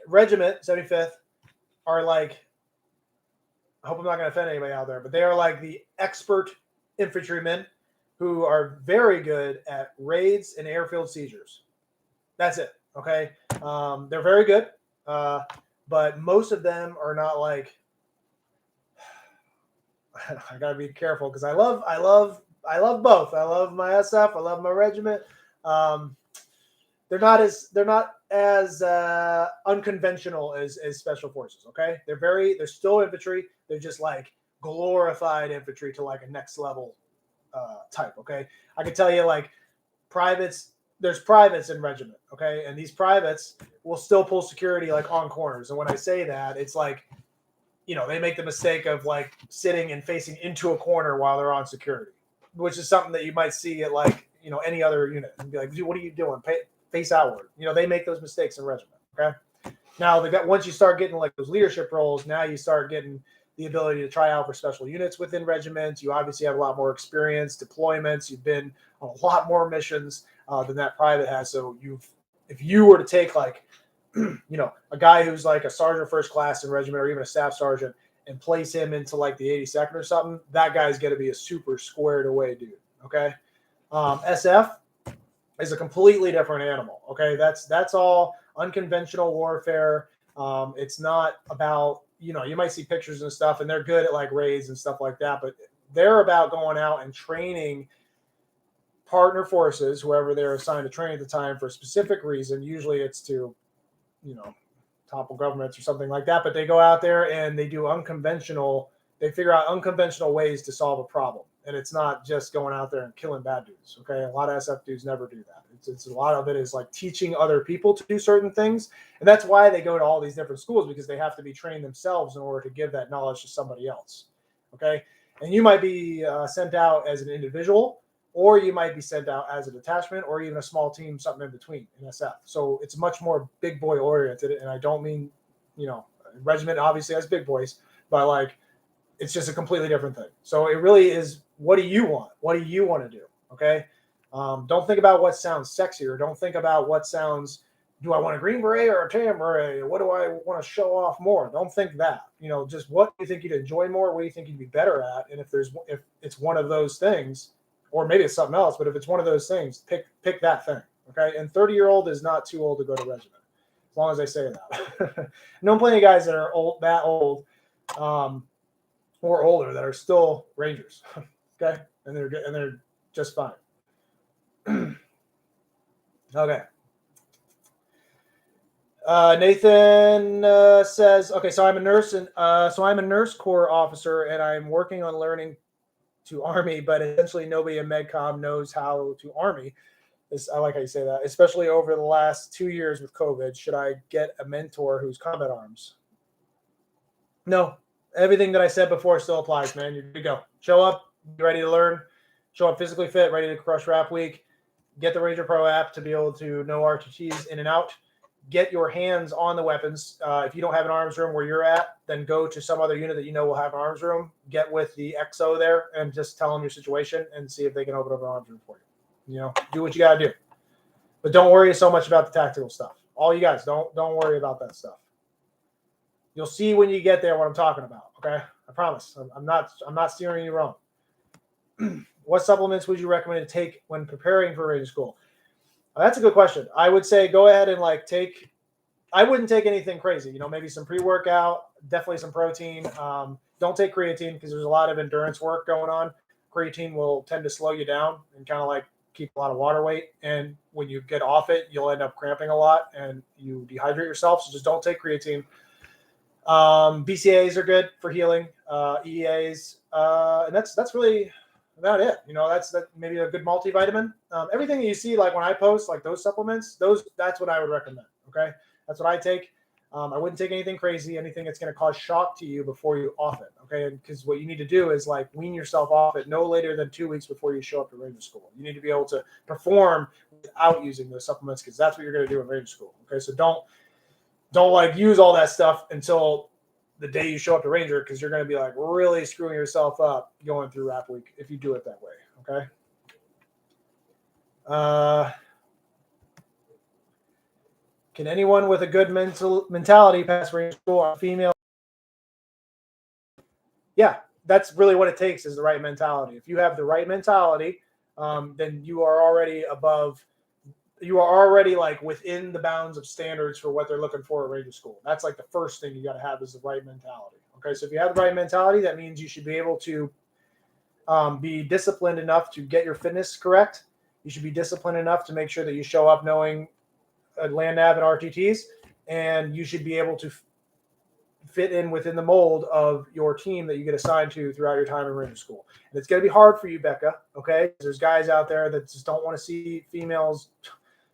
Regiment, 75th, are like, I hope I'm not going to offend anybody out there, but they are like the expert infantrymen who are very good at raids and airfield seizures. That's it, okay? They're very good, but most of them are not like, I got to be careful because I love both. I love my SF. I love my regiment. They're not as unconventional as special forces. Okay, they're still infantry. They're just like glorified infantry to like a next level type. Okay, I can tell you like privates. There's privates in regiment. Okay, and these privates will still pull security like on corners. And when I say that, it's like, you know, they make the mistake of like sitting and facing into a corner while they're on security, which is something that you might see at like, you know, any other unit and be like, dude, what are you doing? Face outward. You know, they make those mistakes in regiment. Okay. Now once you start getting like those leadership roles, now you start getting the ability to try out for special units within regiments. You obviously have a lot more experience, deployments. You've been on a lot more missions than that private has. So if you were to take like, you know, a guy who's like a sergeant first class in regiment or even a staff sergeant and place him into like the 82nd or something, that guy's going to be a super squared away dude. Okay. SF is a completely different animal. Okay. That's all unconventional warfare. It's not about, you know, you might see pictures and stuff and they're good at like raids and stuff like that, but they're about going out and training partner forces, whoever they're assigned to train at the time for a specific reason. Usually it's to, you know, topple governments or something like that, but they go out there and they figure out unconventional ways to solve a problem. And it's not just going out there and killing bad dudes. Okay. A lot of SF dudes never do that. It's a lot of it is like teaching other people to do certain things. And that's why they go to all these different schools, because they have to be trained themselves in order to give that knowledge to somebody else. Okay. And you might be sent out as an individual or you might be sent out as a detachment, or even a small team, something in between in SF. So it's much more big boy oriented, and I don't mean, regiment obviously has big boys, but like it's just a completely different thing. So it really is, what do you want? What do you want to do? Okay. Don't think about what sounds sexy, or don't think about what sounds, do I want a green beret or a tan beret? What do I want to show off more? Don't think that, just what do you think you'd enjoy more? What do you think you'd be better at? And if it's one of those things, or maybe it's something else, but if it's one of those things, pick that thing. Okay. And 30-year-old is not too old to go to regiment, as long as I say that. Don't play any guys that are that old, or older, that are still Rangers. Okay. And they're just fine. Okay. Nathan says, okay, so I'm a nurse, and so I'm a nurse corps officer, and I'm working on learning to Army, but essentially nobody in MedCom knows how to Army. I like how you say that, especially over the last 2 years with COVID. Should I get a mentor who's combat arms? No, everything that I said before still applies, man. You're good to go. Show up, be ready to learn, show up physically fit, ready to crush Rap Week. Get the Ranger Pro app to be able to know RTTs in and out. Get your hands on the weapons. If you don't have an arms room where you're at, then go to some other unit that will have an arms room. Get with the XO there and just tell them your situation and see if they can open up an arms room for you. Do what you got to do. But don't worry so much about the tactical stuff. All you guys, don't worry about that stuff. You'll see when you get there what I'm talking about, okay? I promise. I'm not steering you wrong. What supplements would you recommend to take when preparing for Ranger School? That's a good question. I would say go ahead and I wouldn't take anything crazy. Maybe some pre-workout, definitely some protein. Don't take creatine because there's a lot of endurance work going on. Creatine will tend to slow you down and kind of keep a lot of water weight. And when you get off it, you'll end up cramping a lot and you dehydrate yourself. So just don't take creatine. BCAAs are good for healing, EAs, and that's really about it. That's maybe a good multivitamin. Everything that you see, like when I post, like those supplements, that's what I would recommend. Okay, that's what I take. I wouldn't take anything crazy, anything that's going to cause shock to you before you off it. Okay, because what you need to do is wean yourself off it no later than 2 weeks before you show up to Ranger School. You need to be able to perform without using those supplements, because that's what you're going to do in Ranger School. Okay, so don't use all that stuff until the day you show up to Ranger, because you're going to be really screwing yourself up going through Rap Week if you do it that way. Okay. Can anyone with a good mentality pass Ranger School on female? Yeah, that's really what it takes, is the right mentality. If you have the right mentality, then you are already above. You are already within the bounds of standards for what they're looking for at Ranger School. That's the first thing you got to have, is the right mentality. Okay, so if you have the right mentality, that means you should be able to be disciplined enough to get your fitness correct. You should be disciplined enough to make sure that you show up knowing land nav and RTTs, and you should be able to fit in within the mold of your team that you get assigned to throughout your time in Ranger School. And it's going to be hard for you, Becca. Okay, there's guys out there that just don't want to see females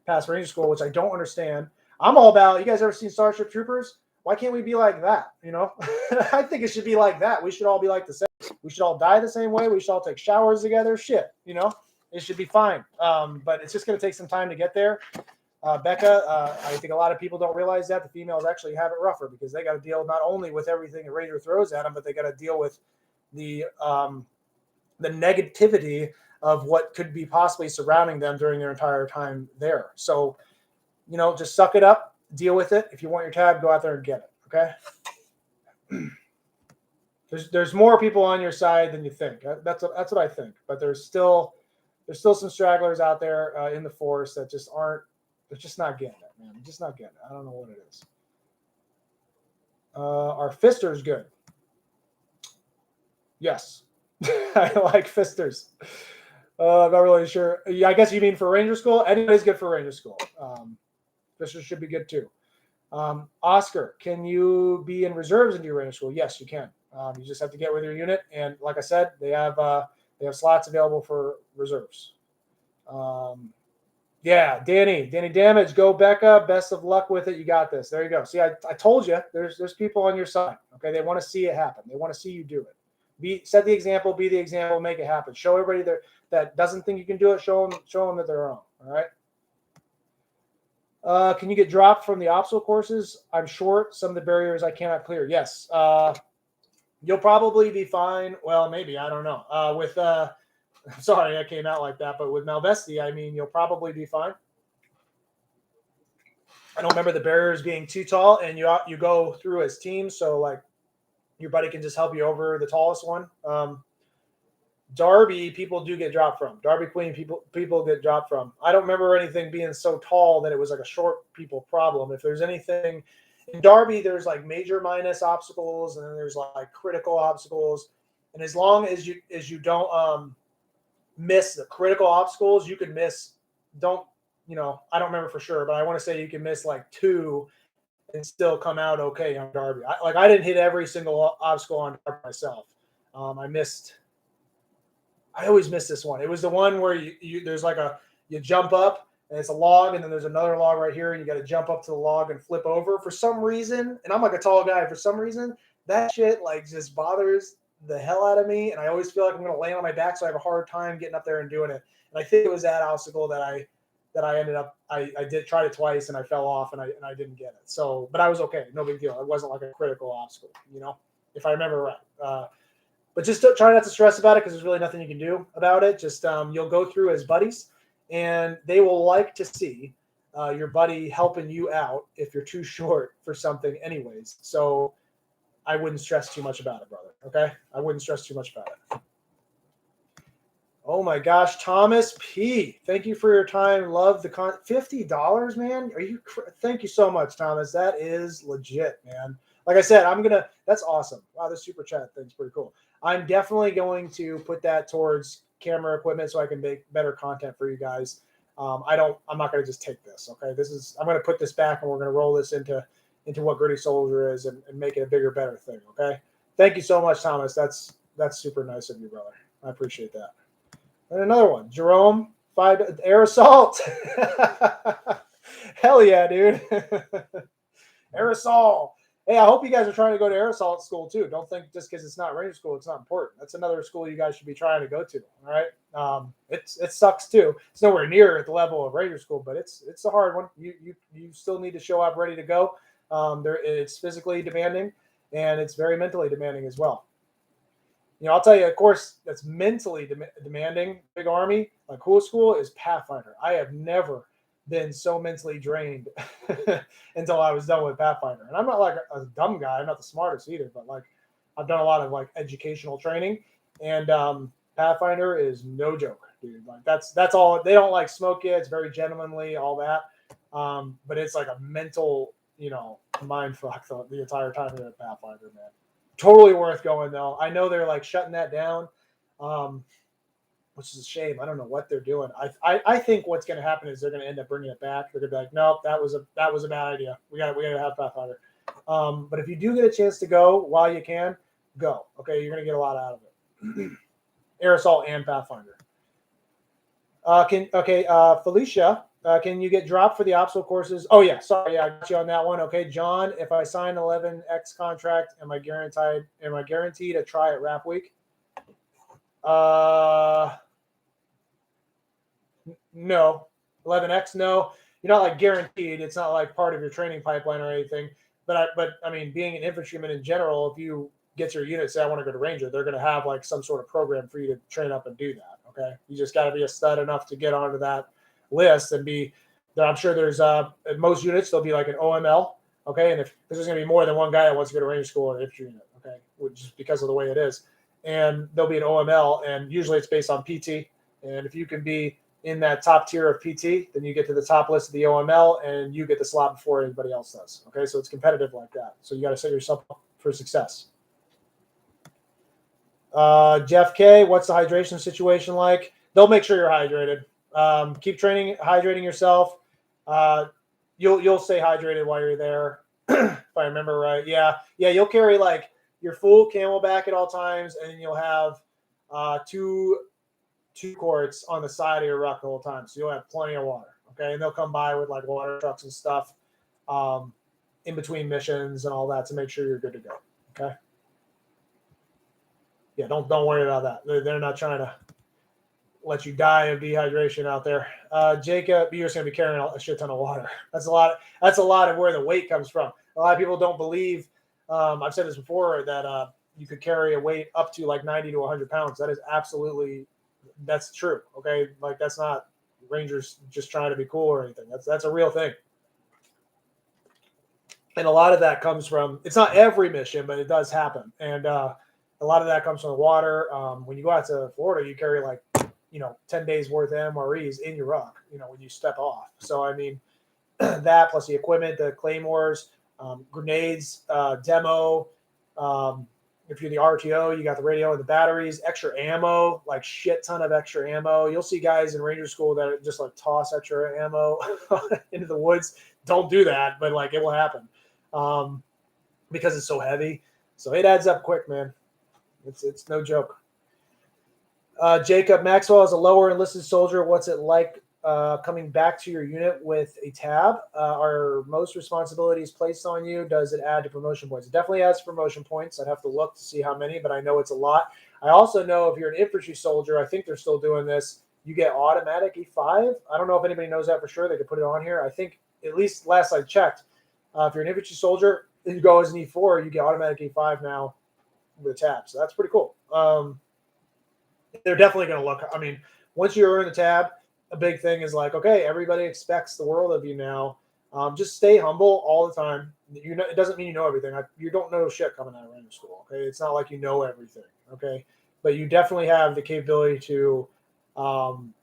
pass Ranger School, which I don't understand. I'm all about, you guys ever seen Starship Troopers? Why can't we be like that? I think it should be like that. We should all be like the same. We should all die the same way. We should all take showers together. Shit, it should be fine. But it's just going to take some time to get there. Becca, I think a lot of people don't realize that the females actually have it rougher, because they got to deal not only with everything a Ranger throws at them, but they got to deal with the negativity of what could be possibly surrounding them during their entire time there. So, just suck it up, deal with it. If you want your tab, go out there and get it. Okay. There's more people on your side than you think. That's what I think. But there's still some stragglers out there in the force that just aren't. They're just not getting it, man. They're just not getting it. I don't know what it is. Are fisters good? Yes. I like fisters. I'm not really sure. Yeah, I guess you mean for Ranger School? Anybody's good for Ranger School. Fisters should be good too. Oscar, can you be in reserves into your Ranger School? Yes, you can. You just have to get with your unit. And like I said, they have slots available for reserves. Yeah, Danny Damage, go Becca. Best of luck with it. You got this. There you go. See, I told you there's people on your side. Okay, they want to see it happen. They want to see you do it. Set the example, be the example, make it happen. Show everybody that doesn't think you can do it. Show them that they're wrong. All right. Can you get dropped from the obstacle courses? I'm short. Some of the barriers I cannot clear. Yes. You'll probably be fine. Well, maybe, I don't know. Sorry, I came out like that, but with Malvesti, I mean, you'll probably be fine. I don't remember the barriers being too tall, and you go through as teams, so like your buddy can just help you over the tallest one. Darby, people do get dropped from. Darby Queen, people get dropped from. I don't remember anything being so tall that it was like a short people problem. If there's anything in Darby, there's like major minus obstacles, and then there's like critical obstacles. And as long as you don't miss the critical obstacles, you can miss. I don't remember for sure, but I want to say you can miss like 2 and still come out okay on Darby. I didn't hit every single obstacle on Darby myself. I always miss this one. It was the one where there's like you jump up and it's a log, and then there's another log right here, and you got to jump up to the log and flip over for some reason. And I'm like a tall guy. For some reason, that shit like just bothers the hell out of me, and I always feel like I'm going to land on my back, so I have a hard time getting up there and doing it. And I think it was that obstacle that I ended up I did tried it twice and I fell off and I didn't get it. So, but I was okay, no big deal. It wasn't like a critical obstacle, if I remember right. But just try not to stress about it, because there's really nothing you can do about it. Just you'll go through as buddies, and they will like to see your buddy helping you out if you're too short for something anyways. So I wouldn't stress too much about it, brother. Okay? I wouldn't stress too much about it. Oh my gosh, Thomas P. Thank you for your time. Love the $50, man. Thank you so much, Thomas. That is legit, man. Like I said, that's awesome. Wow, this super chat thing's pretty cool. I'm definitely going to put that towards camera equipment so I can make better content for you guys. I'm not going to just take this. Okay. I'm going to put this back, and we're going to roll this into what Gritty Soldier is and make it a bigger, better thing. Okay. Thank you so much, Thomas. That's super nice of you, brother. I appreciate that. And another one, Jerome, 5 air assault. Hell yeah, dude. Air assault. Hey, I hope you guys are trying to go to air assault school too. Don't think just because it's not Ranger school, it's not important. That's another school you guys should be trying to go to. All right. It sucks too. It's nowhere near at the level of Ranger school, but it's a hard one. You still need to show up ready to go. It's physically demanding, and it's very mentally demanding as well. I'll tell you, of course, that's mentally demanding. Big Army, like cool school, is Pathfinder. I have never been so mentally drained until I was done with Pathfinder. And I'm not like a dumb guy. I'm not the smartest either, but like I've done a lot of like educational training, and Pathfinder is no joke, dude. Like that's all. They don't like smoke you. It's very gentlemanly, all that. But it's like a mental, mind fuck the entire time in Pathfinder, man. Totally worth going though. I know they're like shutting that down. Which is a shame. I don't know what they're doing. I think what's going to happen is they're going to end up bringing it back. They're going to be like, nope, that was a bad idea. We got to have Pathfinder. But if you do get a chance to go while you can, go. Okay, you're going to get a lot out of it. Air assault and Pathfinder. Felicia, can you get dropped for the obstacle courses? Oh yeah, sorry, I got you on that one. Okay, John, if I sign 11X contract, am I guaranteed to try at Rap Week? No. 11X, no. You're not like guaranteed. It's not like part of your training pipeline or anything. But I mean, being an infantryman in general, if you get your unit, say I want to go to Ranger, they're going to have like some sort of program for you to train up and do that. Okay, you just got to be a stud enough to get onto that list and be. I'm sure there's at most units there'll be like an OML. Okay, and if there's going to be more than one guy that wants to go to Ranger school or infantry unit, okay, which is because of the way it is, and there'll be an OML, and usually it's based on PT. And if you can be in that top tier of PT, then you get to the top list of the OML and you get the slot before anybody else does. Okay, so it's competitive like that. So you got to set yourself up for success. Jeff K, what's the hydration situation like? They'll make sure you're hydrated. Keep hydrating yourself. You'll stay hydrated while you're there, if I remember right. Yeah, you'll carry like your full Camelback at all times, and you'll have two quarts on the side of your ruck the whole time, so you'll have plenty of water. Okay, and they'll come by with like water trucks and stuff in between missions and all that to make sure you're good to go. Okay. Yeah, don't worry about that. They're not trying to let you die of dehydration out there. Jacob, you're just going to be carrying a shit ton of water. That's a lot. That's a lot of where the weight comes from. A lot of people don't believe. I've said this before that you could carry a weight up to like 90 to 100 pounds. That is that's true. Okay, like that's not Rangers just trying to be cool or anything. That's a real thing. And a lot of that comes from, it's not every mission, but it does happen. And a lot of that comes from the water. When you go out to Florida, you carry 10 days worth of MREs in your ruck, when you step off. So, I mean, that plus the equipment, the Claymores, grenades, demo. If you're the RTO, you got the radio and the batteries, extra ammo, like shit ton of extra ammo. You'll see guys in Ranger School that just like toss extra ammo into the woods. Don't do that, but like it will happen because it's so heavy. So it adds up quick, man. It's no joke. Jacob Maxwell is a lower enlisted soldier. What's it like coming back to your unit with a tab? Are most responsibilities placed on you? Does it add to promotion points? It definitely adds promotion points. I'd have to look to see how many, but I know it's a lot. I also know if you're an infantry soldier, I think they're still doing this, you get automatic E5. I don't know if anybody knows that for sure. They could put it on here. I think, at least last I checked, if you're an infantry soldier, you go as an E4, you get automatic E5 now with a tab. So that's pretty cool. They're definitely going to look. I mean, once you earn the tab, a big thing is like, okay, everybody expects the world of you now. Just stay humble all the time. It doesn't mean you know everything. You don't know shit coming out of Ranger School. Okay, it's not like you know everything. Okay, but you definitely have the capability to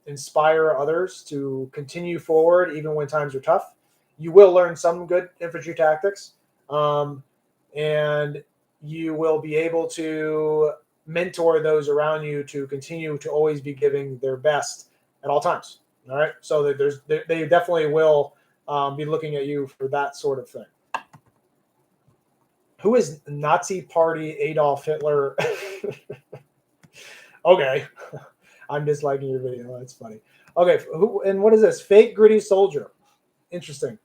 inspire others to continue forward even when times are tough. You will learn some good infantry tactics, and you will be able to mentor those around you to continue to always be giving their best at all times. All right. So they definitely will be looking at you for that sort of thing. Who is Nazi Party Adolf Hitler? Okay. I'm disliking your video. That's funny. Okay. And what is this? Fake Gritty Soldier. Interesting.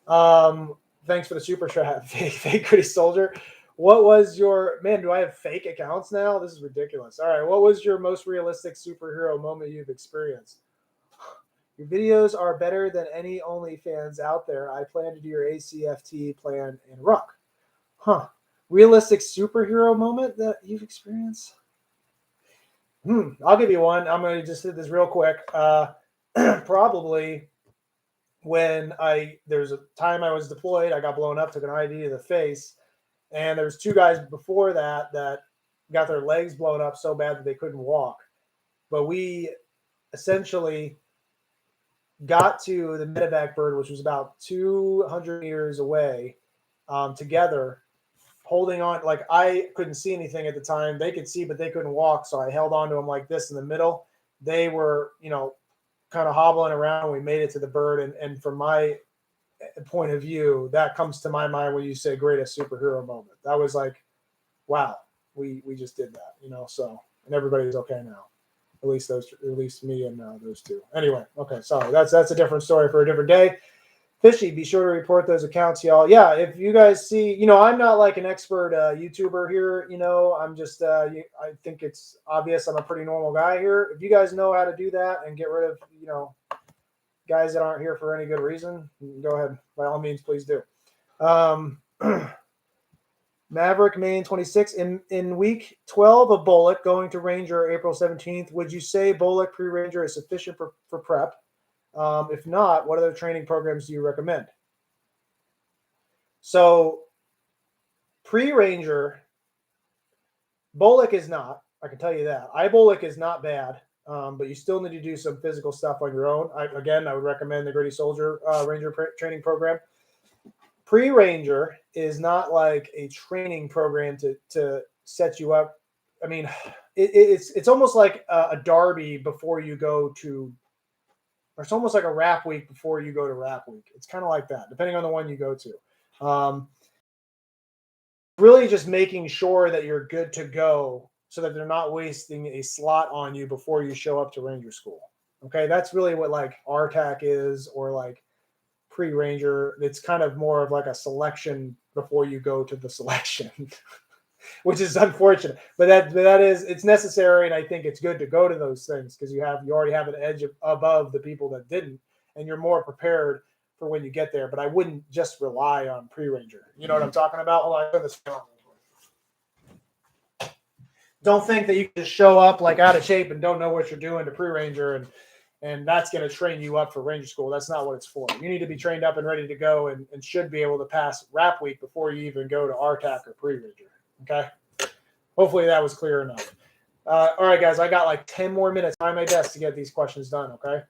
Thanks for the super chat. Fake Gritty Soldier. What was your, man, do I have fake accounts now? This is ridiculous. All right. What was your most realistic superhero moment you've experienced? Your videos are better than any OnlyFans out there. I plan to do your ACFT plan in Ruck. Huh. Realistic superhero moment that you've experienced? I'll give you one. I'm going to just hit this real quick. Probably when there's a time I was deployed, I got blown up, took an ID to the face. And there's two guys before that got their legs blown up so bad that they couldn't walk. But we essentially got to the medevac bird, which was about 200 meters away, together, holding on. Like I couldn't see anything at the time. They could see, but they couldn't walk. So I held on to them like this in the middle. They were, kind of hobbling around. We made it to the bird. And from my point of view, that comes to my mind when you say greatest superhero moment. That was like, wow, we just did that, so, and everybody's okay now. At least me and those two. Anyway, okay, sorry. That's a different story for a different day. Fishy, be sure to report those accounts, y'all. Yeah, if you guys see, I'm not like an expert YouTuber here, I'm just, I think it's obvious I'm a pretty normal guy here. If you guys know how to do that and get rid of, guys that aren't here for any good reason, go ahead. By all means, please do. Maverick, Maine 26. In week 12 of Brolic, going to Ranger April 17th, would you say Brolic pre-Ranger is sufficient for prep? If not, what other training programs do you recommend? So, pre-Ranger, Brolic is not. I can tell you that. Brolic is not bad. But you still need to do some physical stuff on your own. I would recommend the Gritty Soldier Ranger training program. Pre-Ranger is not like a training program to set you up. I mean, it's almost like a derby before you go to, or it's almost like a rap week before you go to rap week. It's kind of like that, depending on the one you go to. Really just making sure that you're good to go, so that they're not wasting a slot on you before you show up to Ranger School. Okay, that's really what like RTAC is, or like pre-Ranger. It's kind of more of like a selection before you go to the selection. which is unfortunate. But that is, it's necessary, and I think it's good to go to those things because you already have an edge above the people that didn't, and you're more prepared for when you get there. But I wouldn't just rely on pre-ranger. You know what I'm talking about? Hold on, I turn this on. Don't think that you can just show up like out of shape and don't know what you're doing to pre-ranger and that's going to train you up for ranger school. That's not what it's for. You need to be trained up and ready to go and should be able to pass RAP week before you even go to RTAC or pre-ranger. Okay. Hopefully that was clear enough. All right, guys, I got like 10 more minutes behind my desk to get these questions done. Okay.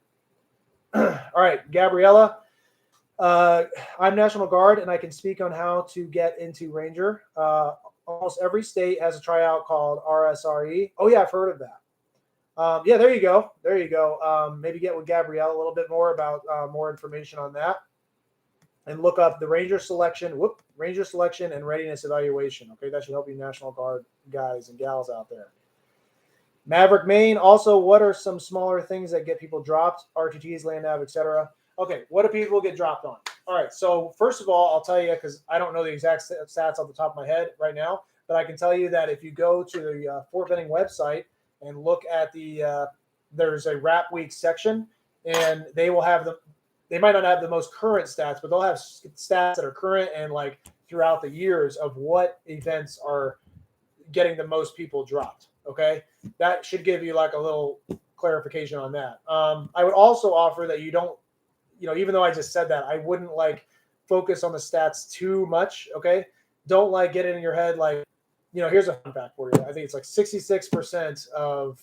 All right, Gabriella. I'm National Guard and I can speak on how to get into Ranger. Almost every state has a tryout called RSRE. Oh yeah, I've heard of that. Yeah, there you go. There you go. Maybe get with Gabrielle a little bit more about more information on that, and look up the Ranger selection and readiness evaluation. Okay, that should help you National Guard guys and gals out there. Maverick Maine. Also, what are some smaller things that get people dropped? RTTs, land nav, etc. Okay, what do people get dropped on? All right, so first of all, I'll tell you, because I don't know the exact stats off the top of my head right now, but I can tell you that if you go to the Fort Benning website and look at there's a RAP week section, and they will have they might not have the most current stats, but they'll have stats that are current and like throughout the years of what events are getting the most people dropped. Okay, that should give you like a little clarification on that. I would also offer that you don't, even though I just said that, I wouldn't like focus on the stats too much. Okay. Don't like get it in your head. Like, here's a fun fact for you. I think it's like 66% of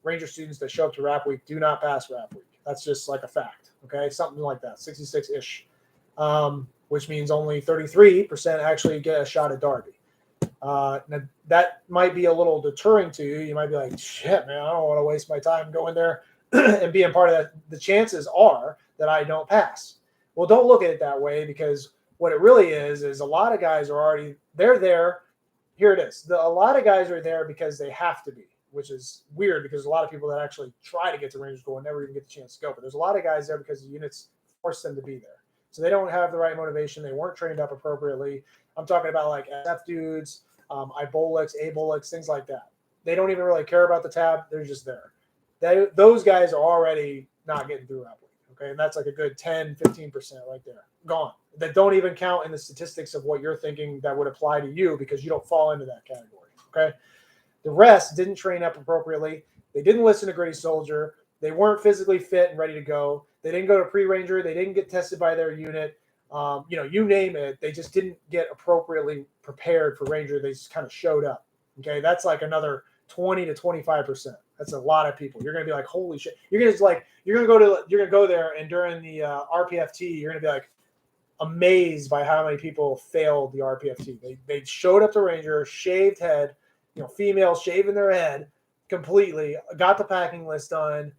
Ranger students that show up to RAP week do not pass RAP week. That's just like a fact. Okay. Something like that. 66-ish, which means only 33% actually get a shot at Darby. Now that might be a little deterring to you. You might be like, shit, man, I don't want to waste my time going there and being part of that. The chances are that I don't pass. Well, don't look at it that way, because what it really is a lot of guys are already, they're there. Here it is. A lot of guys are there because they have to be, which is weird because a lot of people that actually try to get to Ranger School and never even get the chance to go. But there's a lot of guys there because the units force them to be there. So they don't have the right motivation. They weren't trained up appropriately. I'm talking about like SF dudes, Ibolics, Abolics, things like that. They don't even really care about the tab. They're just there. Those guys are already not getting through RAP week. Okay, and that's like a good 10, 15% right there. Gone. That don't even count in the statistics of what you're thinking that would apply to you, because you don't fall into that category. Okay. The rest didn't train up appropriately. They didn't listen to Gritty Soldier. They weren't physically fit and ready to go. They didn't go to pre-ranger. They didn't get tested by their unit. You name it. They just didn't get appropriately prepared for Ranger. They just kind of showed up. Okay. That's like another 20 to 25%. That's a lot of people. You're going to be like, holy shit. You're going to go there, and during the RPFT, you're going to be like amazed by how many people failed the RPFT. They showed up to Ranger, shaved head, females shaving their head completely, got the packing list done,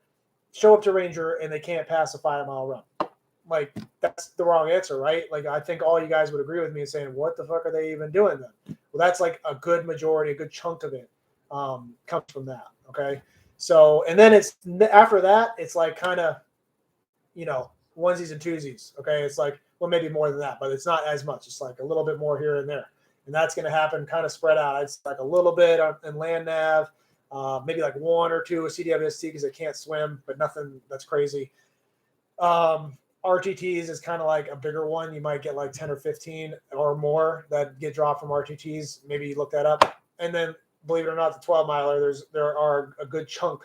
show up to Ranger, and they can't pass a 5-mile run. Like, that's the wrong answer, right? Like, I think all you guys would agree with me in saying, what the fuck are they even doing then? Well, that's like a good majority, a good chunk of it comes from that. Okay. So, and then it's after that, it's like kind of, onesies and twosies. Okay. It's like, well, maybe more than that, but it's not as much. It's like a little bit more here and there. And that's going to happen kind of spread out. It's like a little bit in land nav, maybe like one or two with CWST because they can't swim, but nothing that's crazy. RTTs is kind of like a bigger one. You might get like 10 or 15 or more that get dropped from RTTs. Maybe you look that up. And then, believe it or not, the 12-miler, there are a good chunk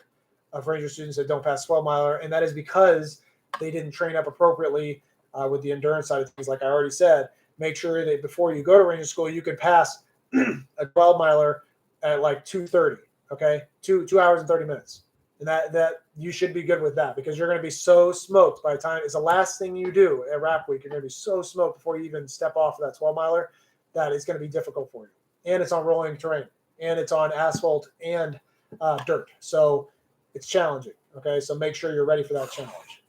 of Ranger students that don't pass 12-miler, and that is because they didn't train up appropriately with the endurance side of things. Like I already said, make sure that before you go to Ranger School, you can pass a 12-miler at like 2:30. Okay, 2 hours and 30 minutes, and that you should be good with that, because you're going to be so smoked by the time it's the last thing you do at RAP week. You're going to be so smoked before you even step off of that 12-miler that it's going to be difficult for you, and it's on rolling terrain. And it's on asphalt and dirt. So it's challenging. Okay. So make sure you're ready for that challenge.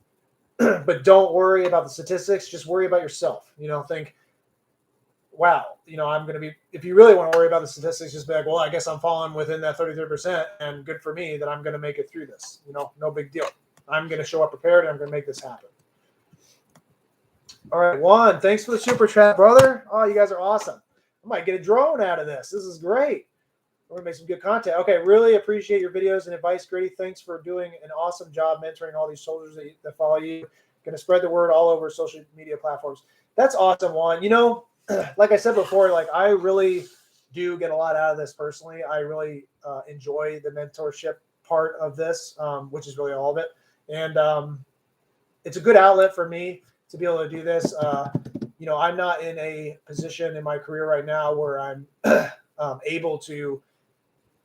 But don't worry about the statistics. Just worry about yourself. Think, wow, I'm going to be, if you really want to worry about the statistics, just be like, well, I guess I'm falling within that 33%, and good for me that I'm going to make it through this. No big deal. I'm going to show up prepared, and I'm going to make this happen. All right, Juan, thanks for the super chat, brother. Oh, you guys are awesome. I might get a drone out of this. This is great. We're going to make some good content. Okay, really appreciate your videos and advice, Gritty. Thanks for doing an awesome job mentoring all these soldiers that follow you. Going to spread the word all over social media platforms. That's awesome, Juan. You know, like I said before, like I really do get a lot out of this personally. I really enjoy the mentorship part of this, which is really all of it. And it's a good outlet for me to be able to do this. You know, I'm not in a position in my career right now where I'm able to,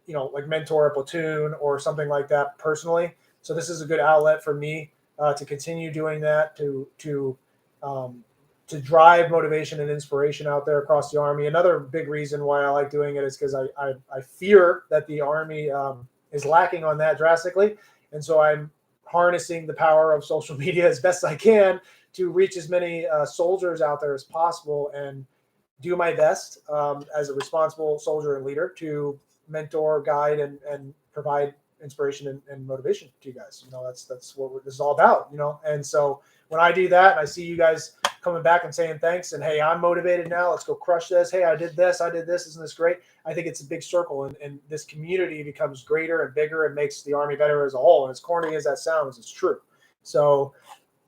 you know, like mentor a platoon or something like that personally. So this is a good outlet for me to continue doing that, to drive motivation and inspiration out there across the Army. Another big reason why I like doing it is because I fear that the Army is lacking on that drastically. And so I'm harnessing the power of social media as best I can to reach as many soldiers out there as possible and do my best as a responsible soldier and leader to mentor, guide, and provide inspiration and motivation to you guys. You know, that's what this is all about, you know? And so when I do that and I see you guys coming back and saying thanks and, hey, I'm motivated now, let's go crush this. Hey, I did this, isn't this great? I think it's a big circle, and this community becomes greater and bigger and makes the Army better as a whole. And as corny as that sounds, it's true. So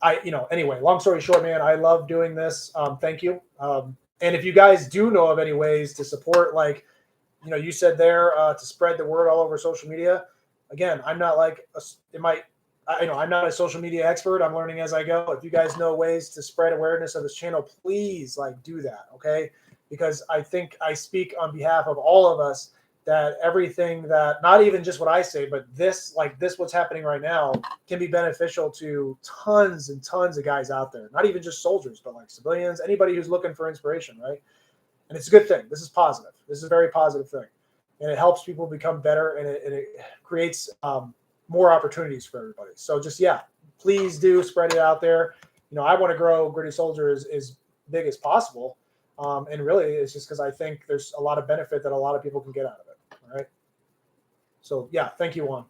anyway, long story short, man, I love doing this. Thank you. And if you guys do know of any ways to support, like, you know, you said there to spread the word all over social media. Again, I'm not like I'm not a social media expert. I'm learning as I go. If you guys know ways to spread awareness of this channel, please do that. Okay. Because I think I speak on behalf of all of us that everything that, not even just what I say, but this, what's happening right now can be beneficial to tons and tons of guys out there. Not even just soldiers, but like civilians, anybody who's looking for inspiration. Right. And it's a good thing. This is positive. This is a very positive thing. And it helps people become better, and it creates more opportunities for everybody. So just, please do spread it out there. You know, I want to grow Gritty Soldier as big as possible. And really, it's just because I think there's a lot of benefit that a lot of people can get out of it. All right. So, thank you, Juan.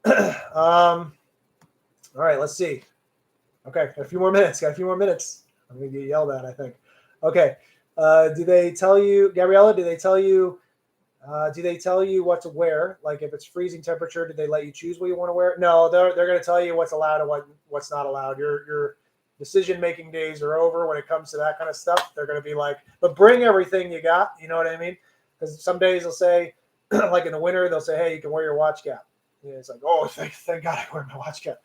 All right, let's see. Okay, got a few more minutes. I'm going to get yelled at, I think. Okay. Do they tell you, Gabriella, do they tell you what to wear? Like if it's freezing temperature, do they let you choose what you want to wear? No, they're going to tell you what's allowed and what's not allowed. Your decision-making days are over when it comes to that kind of stuff. They're going to be like, but bring everything you got. You know what I mean? Because some days they'll say, like in the winter, they'll say, hey, you can wear your watch cap. And it's like, oh, thank God I wear my watch cap.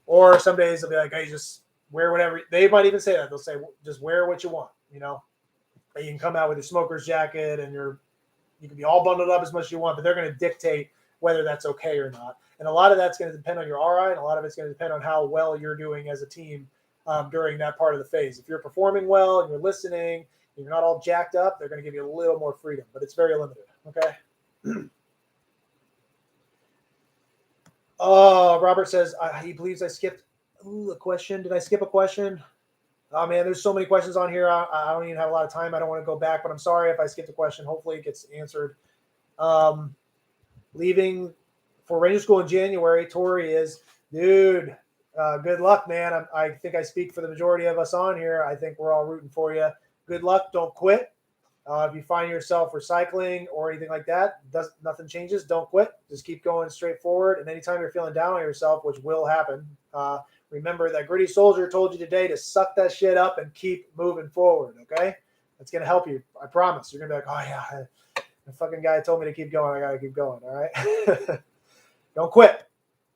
Or some days they'll be like, hey, just wear whatever. They might even say that. They'll say, just wear what you want, you know? You can come out with your smoker's jacket and you can be all bundled up as much as you want, but they're going to dictate whether that's okay or not. And a lot of that's going to depend on your RI, and a lot of it's going to depend on how well you're doing as a team during that part of the phase. If you're performing well and you're listening, and you're not all jacked up, they're going to give you a little more freedom, but it's very limited. Okay. Oh, Robert says he believes I skipped a question. Did I skip a question? Oh, man, there's so many questions on here. I don't even have a lot of time. I don't want to go back, but I'm sorry if I skipped a question. Hopefully it gets answered. Leaving for Ranger School in January, Tori is, dude, good luck, man. I think I speak for the majority of us on here. I think we're all rooting for you. Good luck. Don't quit. If you find yourself recycling or anything like that, nothing changes. Don't quit. Just keep going straight forward. And anytime you're feeling down on yourself, which will happen, remember that Gritty Soldier told you today to suck that shit up and keep moving forward, okay? That's going to help you. I promise. You're going to be like, oh, yeah, the fucking guy told me to keep going. I got to keep going, all right? Don't quit.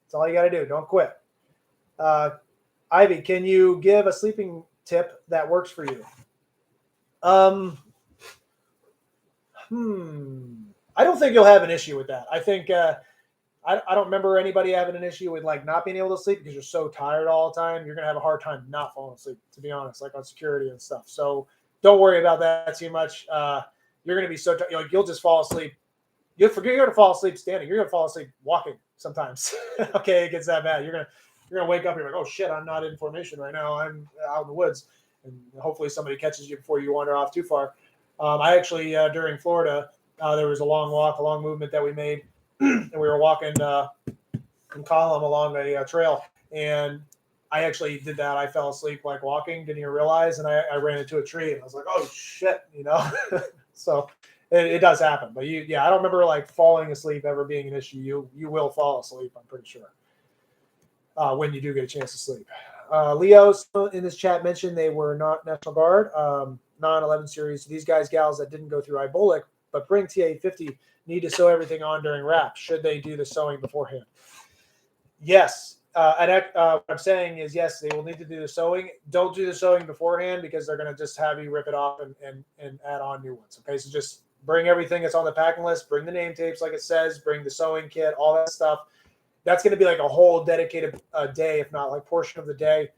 That's all you got to do. Don't quit. Ivy, can you give a sleeping tip that works for you? I don't think you'll have an issue with that. I think I don't remember anybody having an issue with like not being able to sleep because you're so tired all the time. You're going to have a hard time not falling asleep, to be honest, like on security and stuff. So don't worry about that too much. You're going to be so tired. Like you'll just fall asleep. You're going to fall asleep standing. You're going to fall asleep walking sometimes. Okay, it gets that bad. You're going to wake up and you're like, oh shit, I'm not in formation right now. I'm out in the woods. And hopefully somebody catches you before you wander off too far. I actually, during Florida, there was a long movement that we made. And we were walking in column along a trail, and I actually did that. I fell asleep like walking, didn't even realize, and I ran into a tree, and I was like, oh shit, So it does happen. But I don't remember like falling asleep ever being an issue. You will fall asleep, I'm pretty sure, when you do get a chance to sleep. Leo in this chat mentioned they were not National Guard, 9/11 series. These guys, gals that didn't go through Brolic but bring TA50 need to sew everything on during wrap. Should they do the sewing beforehand? Yes. What I'm saying is, yes, they will need to do the sewing. Don't do the sewing beforehand because they're going to just have you rip it off and add on new ones. Okay, so just bring everything that's on the packing list. Bring the name tapes, like it says. Bring the sewing kit, all that stuff. That's going to be like a whole dedicated day, if not like portion of the day,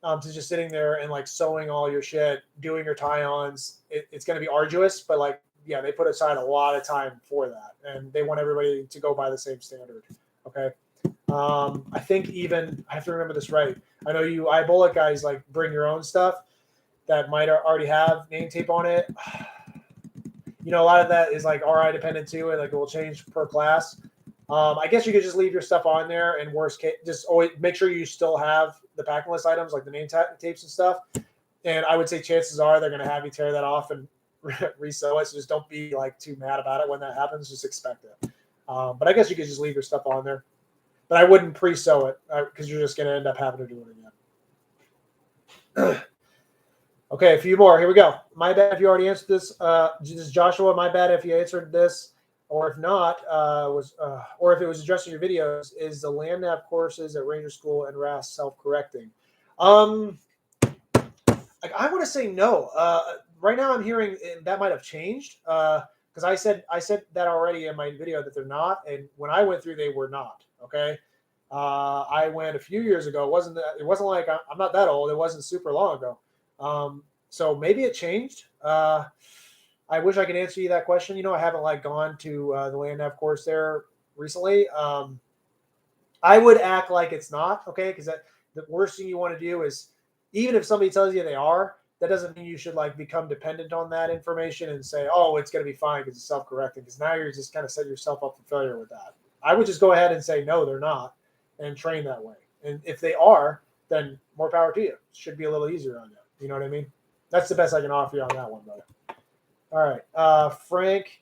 to just sitting there and like sewing all your shit, doing your tie-ons. It's going to be arduous, but like, yeah, they put aside a lot of time for that, and they want everybody to go by the same standard. Okay. I think even, I have to remember this right. I know you Brolic guys like bring your own stuff that might already have name tape on it. A lot of that is like RI dependent too, and like it will change per class. I guess you could just leave your stuff on there, and worst case, just always make sure you still have the packing list items like the name tapes and stuff. And I would say chances are they're going to have you tear that off and resew it. So just don't be like too mad about it when that happens. Just expect it. But I guess you could just leave your stuff on there. But I wouldn't pre-sew it because you're just going to end up having to do it again. Okay, a few more. Here we go. My bad if you already answered this. This is Joshua. My bad if you answered this, or if not, or if it was addressed in your videos. Is the land nav courses at Ranger School and RAS self-correcting? I want to say no. Right now, I'm hearing that might have changed because I said that already in my video that they're not, and when I went through, they were not. Okay. I went a few years ago. It wasn't like I'm not that old. It wasn't super long ago. So maybe it changed. I wish I could answer you that question. I haven't like gone to the land nav course there recently. I would act like it's not okay. Cause the worst thing you want to do is, even if somebody tells you they are, that doesn't mean you should like become dependent on that information and say, oh, it's going to be fine because it's self-correcting. Because now you're just kind of setting yourself up for failure with that. I would just go ahead and say, no, they're not, and train that way. And if they are, then more power to you. It should be a little easier on you. You know what I mean? That's the best I can offer you on that one, brother. All right. Frank,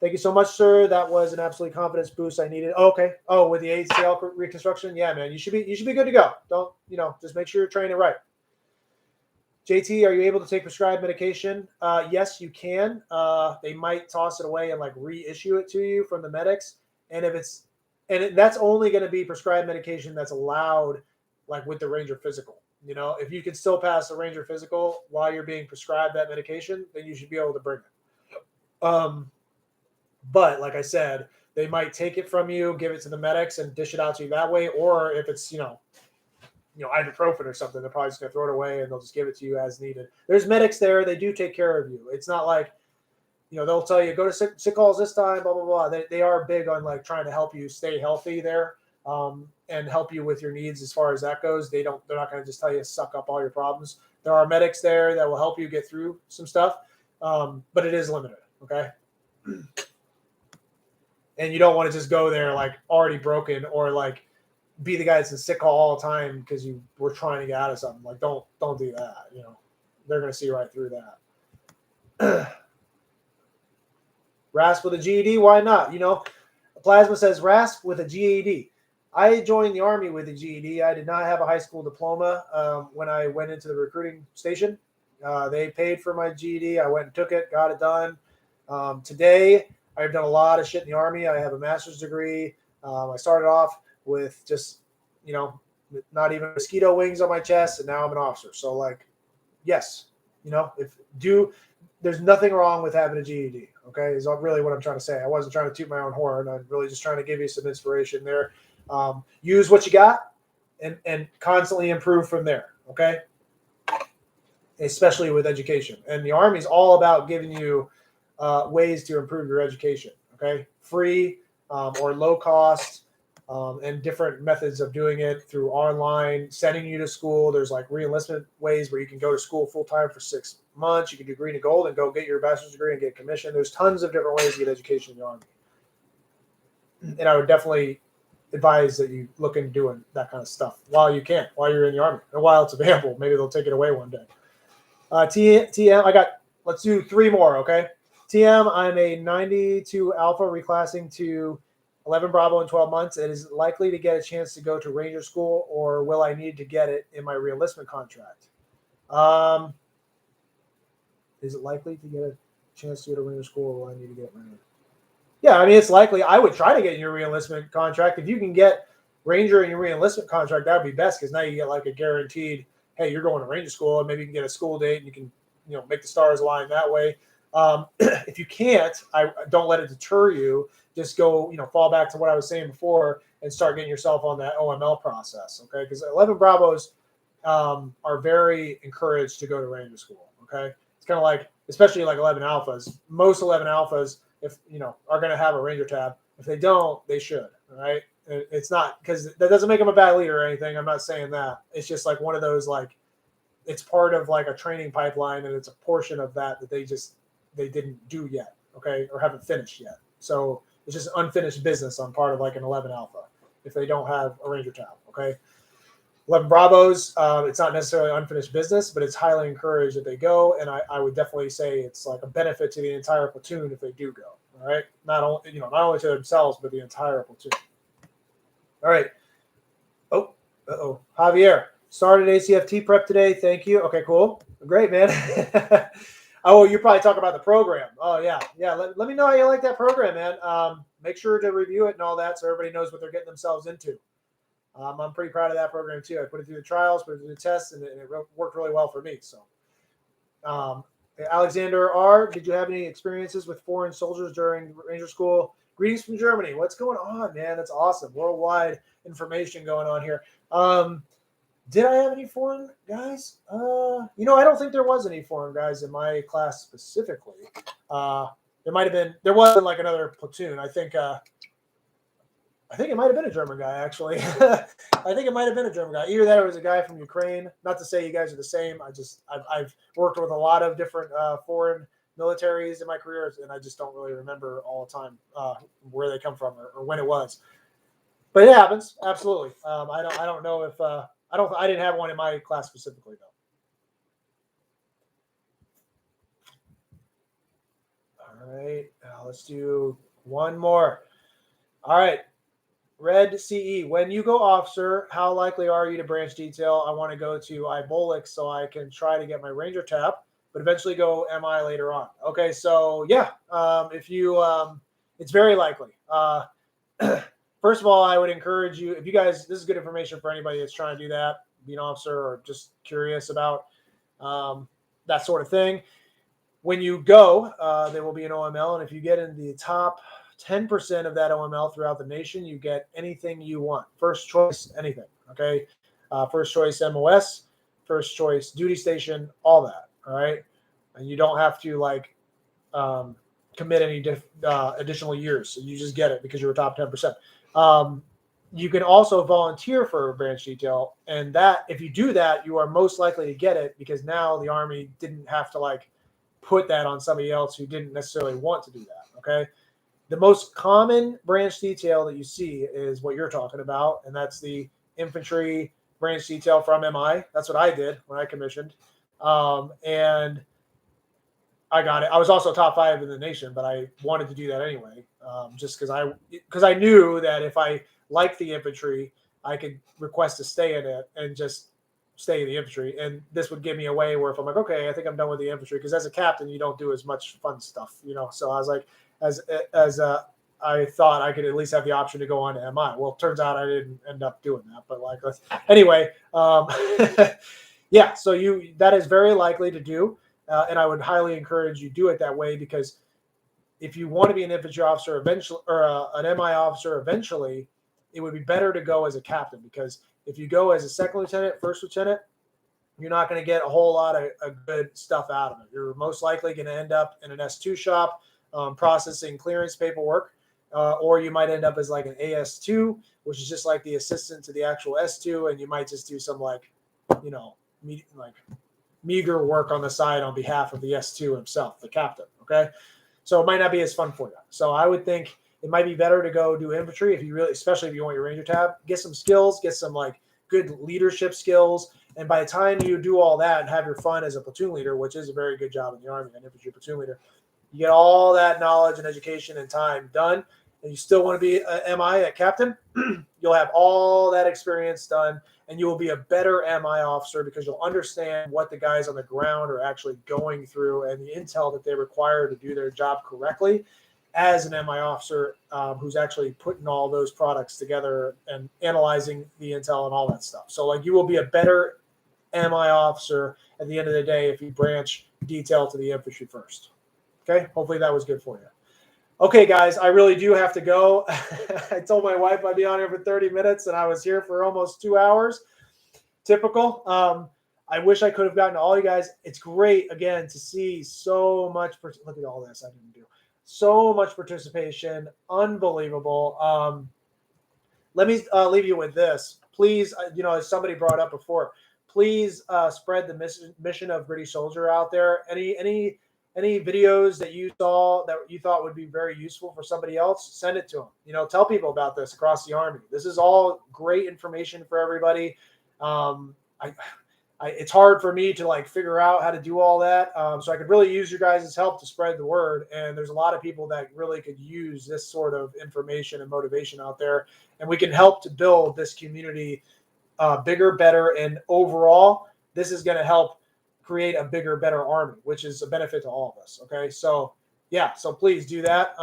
thank you so much, sir. That was an absolute confidence boost I needed. Oh, okay. Oh, with the ACL reconstruction? Yeah, man. You should be good to go. Don't, just make sure you're training right. JT, are you able to take prescribed medication? Yes, you can. They might toss it away and like reissue it to you from the medics. And that's only going to be prescribed medication that's allowed, like with the Ranger physical. If you can still pass the Ranger physical while you're being prescribed that medication, then you should be able to bring it. But like I said, they might take it from you, give it to the medics, and dish it out to you that way. Or if it's ibuprofen or something, they're probably just going to throw it away and they'll just give it to you as needed. There's medics there; they do take care of you. It's not like they'll tell you, go to sick calls this time, blah, blah, blah. They are big on like trying to help you stay healthy there and help you with your needs as far as that goes. They're not going to just tell you to suck up all your problems. There are medics there that will help you get through some stuff, but it is limited. Okay. And you don't want to just go there like already broken or like be the guy that's in sick call all the time because you were trying to get out of something. Like, don't do that. They're going to see right through that. RASP with a GED, why not? Plasma says RASP with a GED. I joined the Army with a GED. I did not have a high school diploma when I went into the recruiting station. They paid for my GED. I went and took it, got it done. Today, I've done a lot of shit in the Army. I have a master's degree. I started off with just, not even mosquito wings on my chest, and now I'm an officer. So, like, yes, there's nothing wrong with having a GED, okay, is really what I'm trying to say. I wasn't trying to toot my own horn. I'm really just trying to give you some inspiration there. Use what you got and constantly improve from there, okay, especially with education. And the Army is all about giving you ways to improve your education, okay, free or low cost, and different methods of doing it through online, sending you to school. There's like re-enlistment ways where you can go to school full-time for 6 months. You can do green and gold and go get your bachelor's degree and get commissioned. There's tons of different ways to get education in the Army. And I would definitely advise that you look into doing that kind of stuff while you can, while you're in the Army, and while it's available. Maybe they'll take it away one day. TM, let's do 3 more, okay? TM, I'm a 92 Alpha reclassing to 11 Bravo in 12 months. It is likely to get a chance to go to Ranger School, or will I need to get it in my reenlistment contract? Is it likely to get a chance to go to Ranger School, or will I need to get it in my Yeah, I mean, it's likely. I would try to get in your reenlistment contract. If you can get Ranger in your reenlistment contract, that would be best, because now you get like a guaranteed, hey, you're going to Ranger School, and maybe you can get a school date and you can, make the stars align that way. If you can't, I don't let it deter you. Just go, fall back to what I was saying before and start getting yourself on that OML process, okay? Because 11 Bravos are very encouraged to go to Ranger School, okay? It's kind of like, especially like 11 Alphas. Most 11 Alphas, if are going to have a Ranger tab. If they don't, they should, all right? It's not, because that doesn't make them a bad leader or anything. I'm not saying that. It's just like one of those, like, it's part of like a training pipeline, and it's a portion of that they didn't do yet, okay, or haven't finished yet. So it's just unfinished business on part of like an 11 Alpha if they don't have a Ranger tab, okay? 11 Bravos, it's not necessarily unfinished business, but it's highly encouraged that they go, and I would definitely say it's like a benefit to the entire platoon if they do go, all right? Not only to themselves, but the entire platoon. All right. Javier, started ACFT prep today. Thank you. Okay, cool. Great, man. Oh, you're probably talking about the program. Oh, yeah. Yeah, let me know how you like that program, man. Make sure to review it and all that so everybody knows what they're getting themselves into. I'm pretty proud of that program, too. I put it through the trials, put it through the tests, and it worked really well for me. So, Alexander R., did you have any experiences with foreign soldiers during Ranger School? Greetings from Germany. What's going on, man? That's awesome. Worldwide information going on here. Did I have any foreign guys? I don't think there was any foreign guys in my class specifically. There wasn't like another platoon. I think it might have been a German guy, actually. I think it might have been a German guy. Either that or it was a guy from Ukraine. Not to say you guys are the same. I've worked with a lot of different foreign militaries in my career, and I just don't really remember all the time where they come from or when it was. But it happens, absolutely. I don't know if I didn't have one in my class specifically though. All right, let's do one more. All right, Red CE. When you go officer, how likely are you to branch detail? I want to go to Brolic so I can try to get my Ranger tab, but eventually go MI later on. Okay, so yeah, if you, it's very likely. First of all, I would encourage you, if you guys, this is good information for anybody that's trying to do that, be an officer or just curious about that sort of thing. When you go, there will be an OML, and if you get in the top 10% of that OML throughout the nation, you get anything you want. First choice, anything, okay? First choice MOS, first choice duty station, all that, all right? And you don't have to, like, commit any additional years. So you just get it because you're a top 10%. You can also volunteer for a branch detail, and that if you do that, you are most likely to get it because now the Army didn't have to like put that on somebody else who didn't necessarily want to do that. Okay, the most common branch detail that you see is what you're talking about, and that's the infantry branch detail from MI. That's what I did when I commissioned, and I got it. I was also top 5 in the nation, but I wanted to do that anyway, just because I knew that if I liked the infantry, I could request to stay in it and just stay in the infantry. And this would give me a way where if I'm like, okay, I think I'm done with the infantry, because as a captain, you don't do as much fun stuff, So I was like, I thought I could at least have the option to go on to MI. Well, it turns out I didn't end up doing that, but like, anyway, yeah. So that is very likely to do. And I would highly encourage you do it that way, because if you want to be an infantry officer eventually, or an MI officer eventually, it would be better to go as a captain, because if you go as a second lieutenant, first lieutenant, you're not going to get a whole lot of good stuff out of it. You're most likely going to end up in an S2 shop processing clearance paperwork, or you might end up as like an AS2, which is just like the assistant to the actual S2, and you might just do some meager work on the side on behalf of the S2 himself, the captain, okay? So it might not be as fun for you. So I would think it might be better to go do infantry if you really, especially if you want your Ranger tab, get some skills, get some like good leadership skills. And by the time you do all that and have your fun as a platoon leader, which is a very good job in the Army, an infantry platoon leader, you get all that knowledge and education and time done, and you still want to be a MI, a captain, you'll have all that experience done, and you will be a better MI officer because you'll understand what the guys on the ground are actually going through and the intel that they require to do their job correctly as an MI officer who's actually putting all those products together and analyzing the intel and all that stuff. So like you will be a better MI officer at the end of the day if you branch detail to the infantry first. Okay, hopefully that was good for you. Okay, guys, I really do have to go. I told my wife I'd be on here for 30 minutes, and I was here for almost 2 hours. Typical. I wish I could have gotten to all you guys. It's great, again, to see so much. Look at all this I didn't do. So much participation. Unbelievable. Let me leave you with this. Please, as somebody brought up before, please spread the mission of British Soldier out there. Any videos that you saw that you thought would be very useful for somebody else, send it to them. Tell people about this across the Army. This is all great information for everybody. It's hard for me to like figure out how to do all that. So I could really use your guys' help to spread the word. And there's a lot of people that really could use this sort of information and motivation out there. And we can help to build this community bigger, better. And overall, this is going to help create a bigger, better Army, which is a benefit to all of us. Okay. So yeah, so please do that.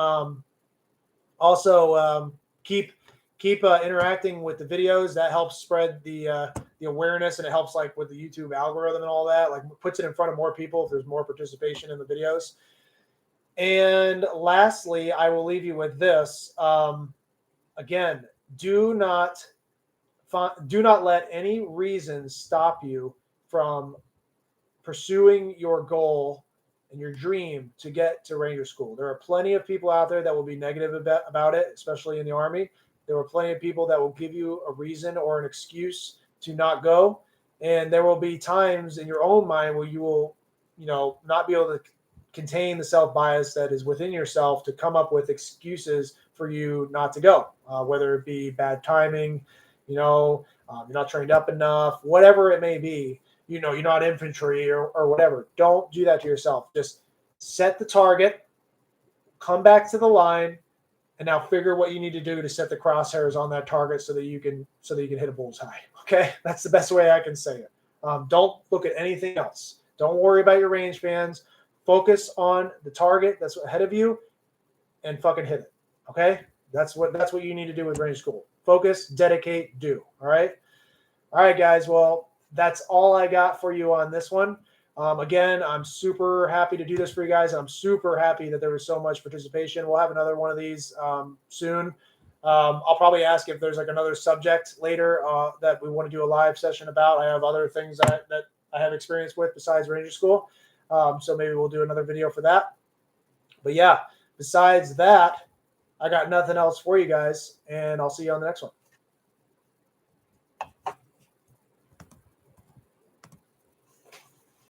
Also keep interacting with the videos. That helps spread the awareness, and it helps like with the YouTube algorithm and all that, like puts it in front of more people if there's more participation in the videos. And lastly, I will leave you with this. Again, do not let any reason stop you from pursuing your goal and your dream to get to Ranger School. There are plenty of people out there that will be negative about it, especially in the Army. There are plenty of people that will give you a reason or an excuse to not go. And there will be times in your own mind where you will, not be able to contain the self-bias that is within yourself to come up with excuses for you not to go, whether it be bad timing, you're not trained up enough, whatever it may be. You're not infantry or whatever. Don't do that to yourself. Just set the target, come back to the line, and now figure what you need to do to set the crosshairs on that target so that you can hit a bullseye. Okay, that's the best way I can say it. Don't look at anything else. Don't worry about your range fans. Focus on the target that's ahead of you, and fucking hit it. Okay, that's what you need to do with Ranger School. Focus, dedicate, do. All right, guys. Well, that's all I got for you on this one. Again, I'm super happy to do this for you guys. I'm super happy that there was so much participation. We'll have another one of these soon. I'll probably ask if there's like another subject later that we want to do a live session about. I have other things that I have experience with besides Ranger School. So maybe we'll do another video for that. But yeah, besides that, I got nothing else for you guys, and I'll see you on the next one.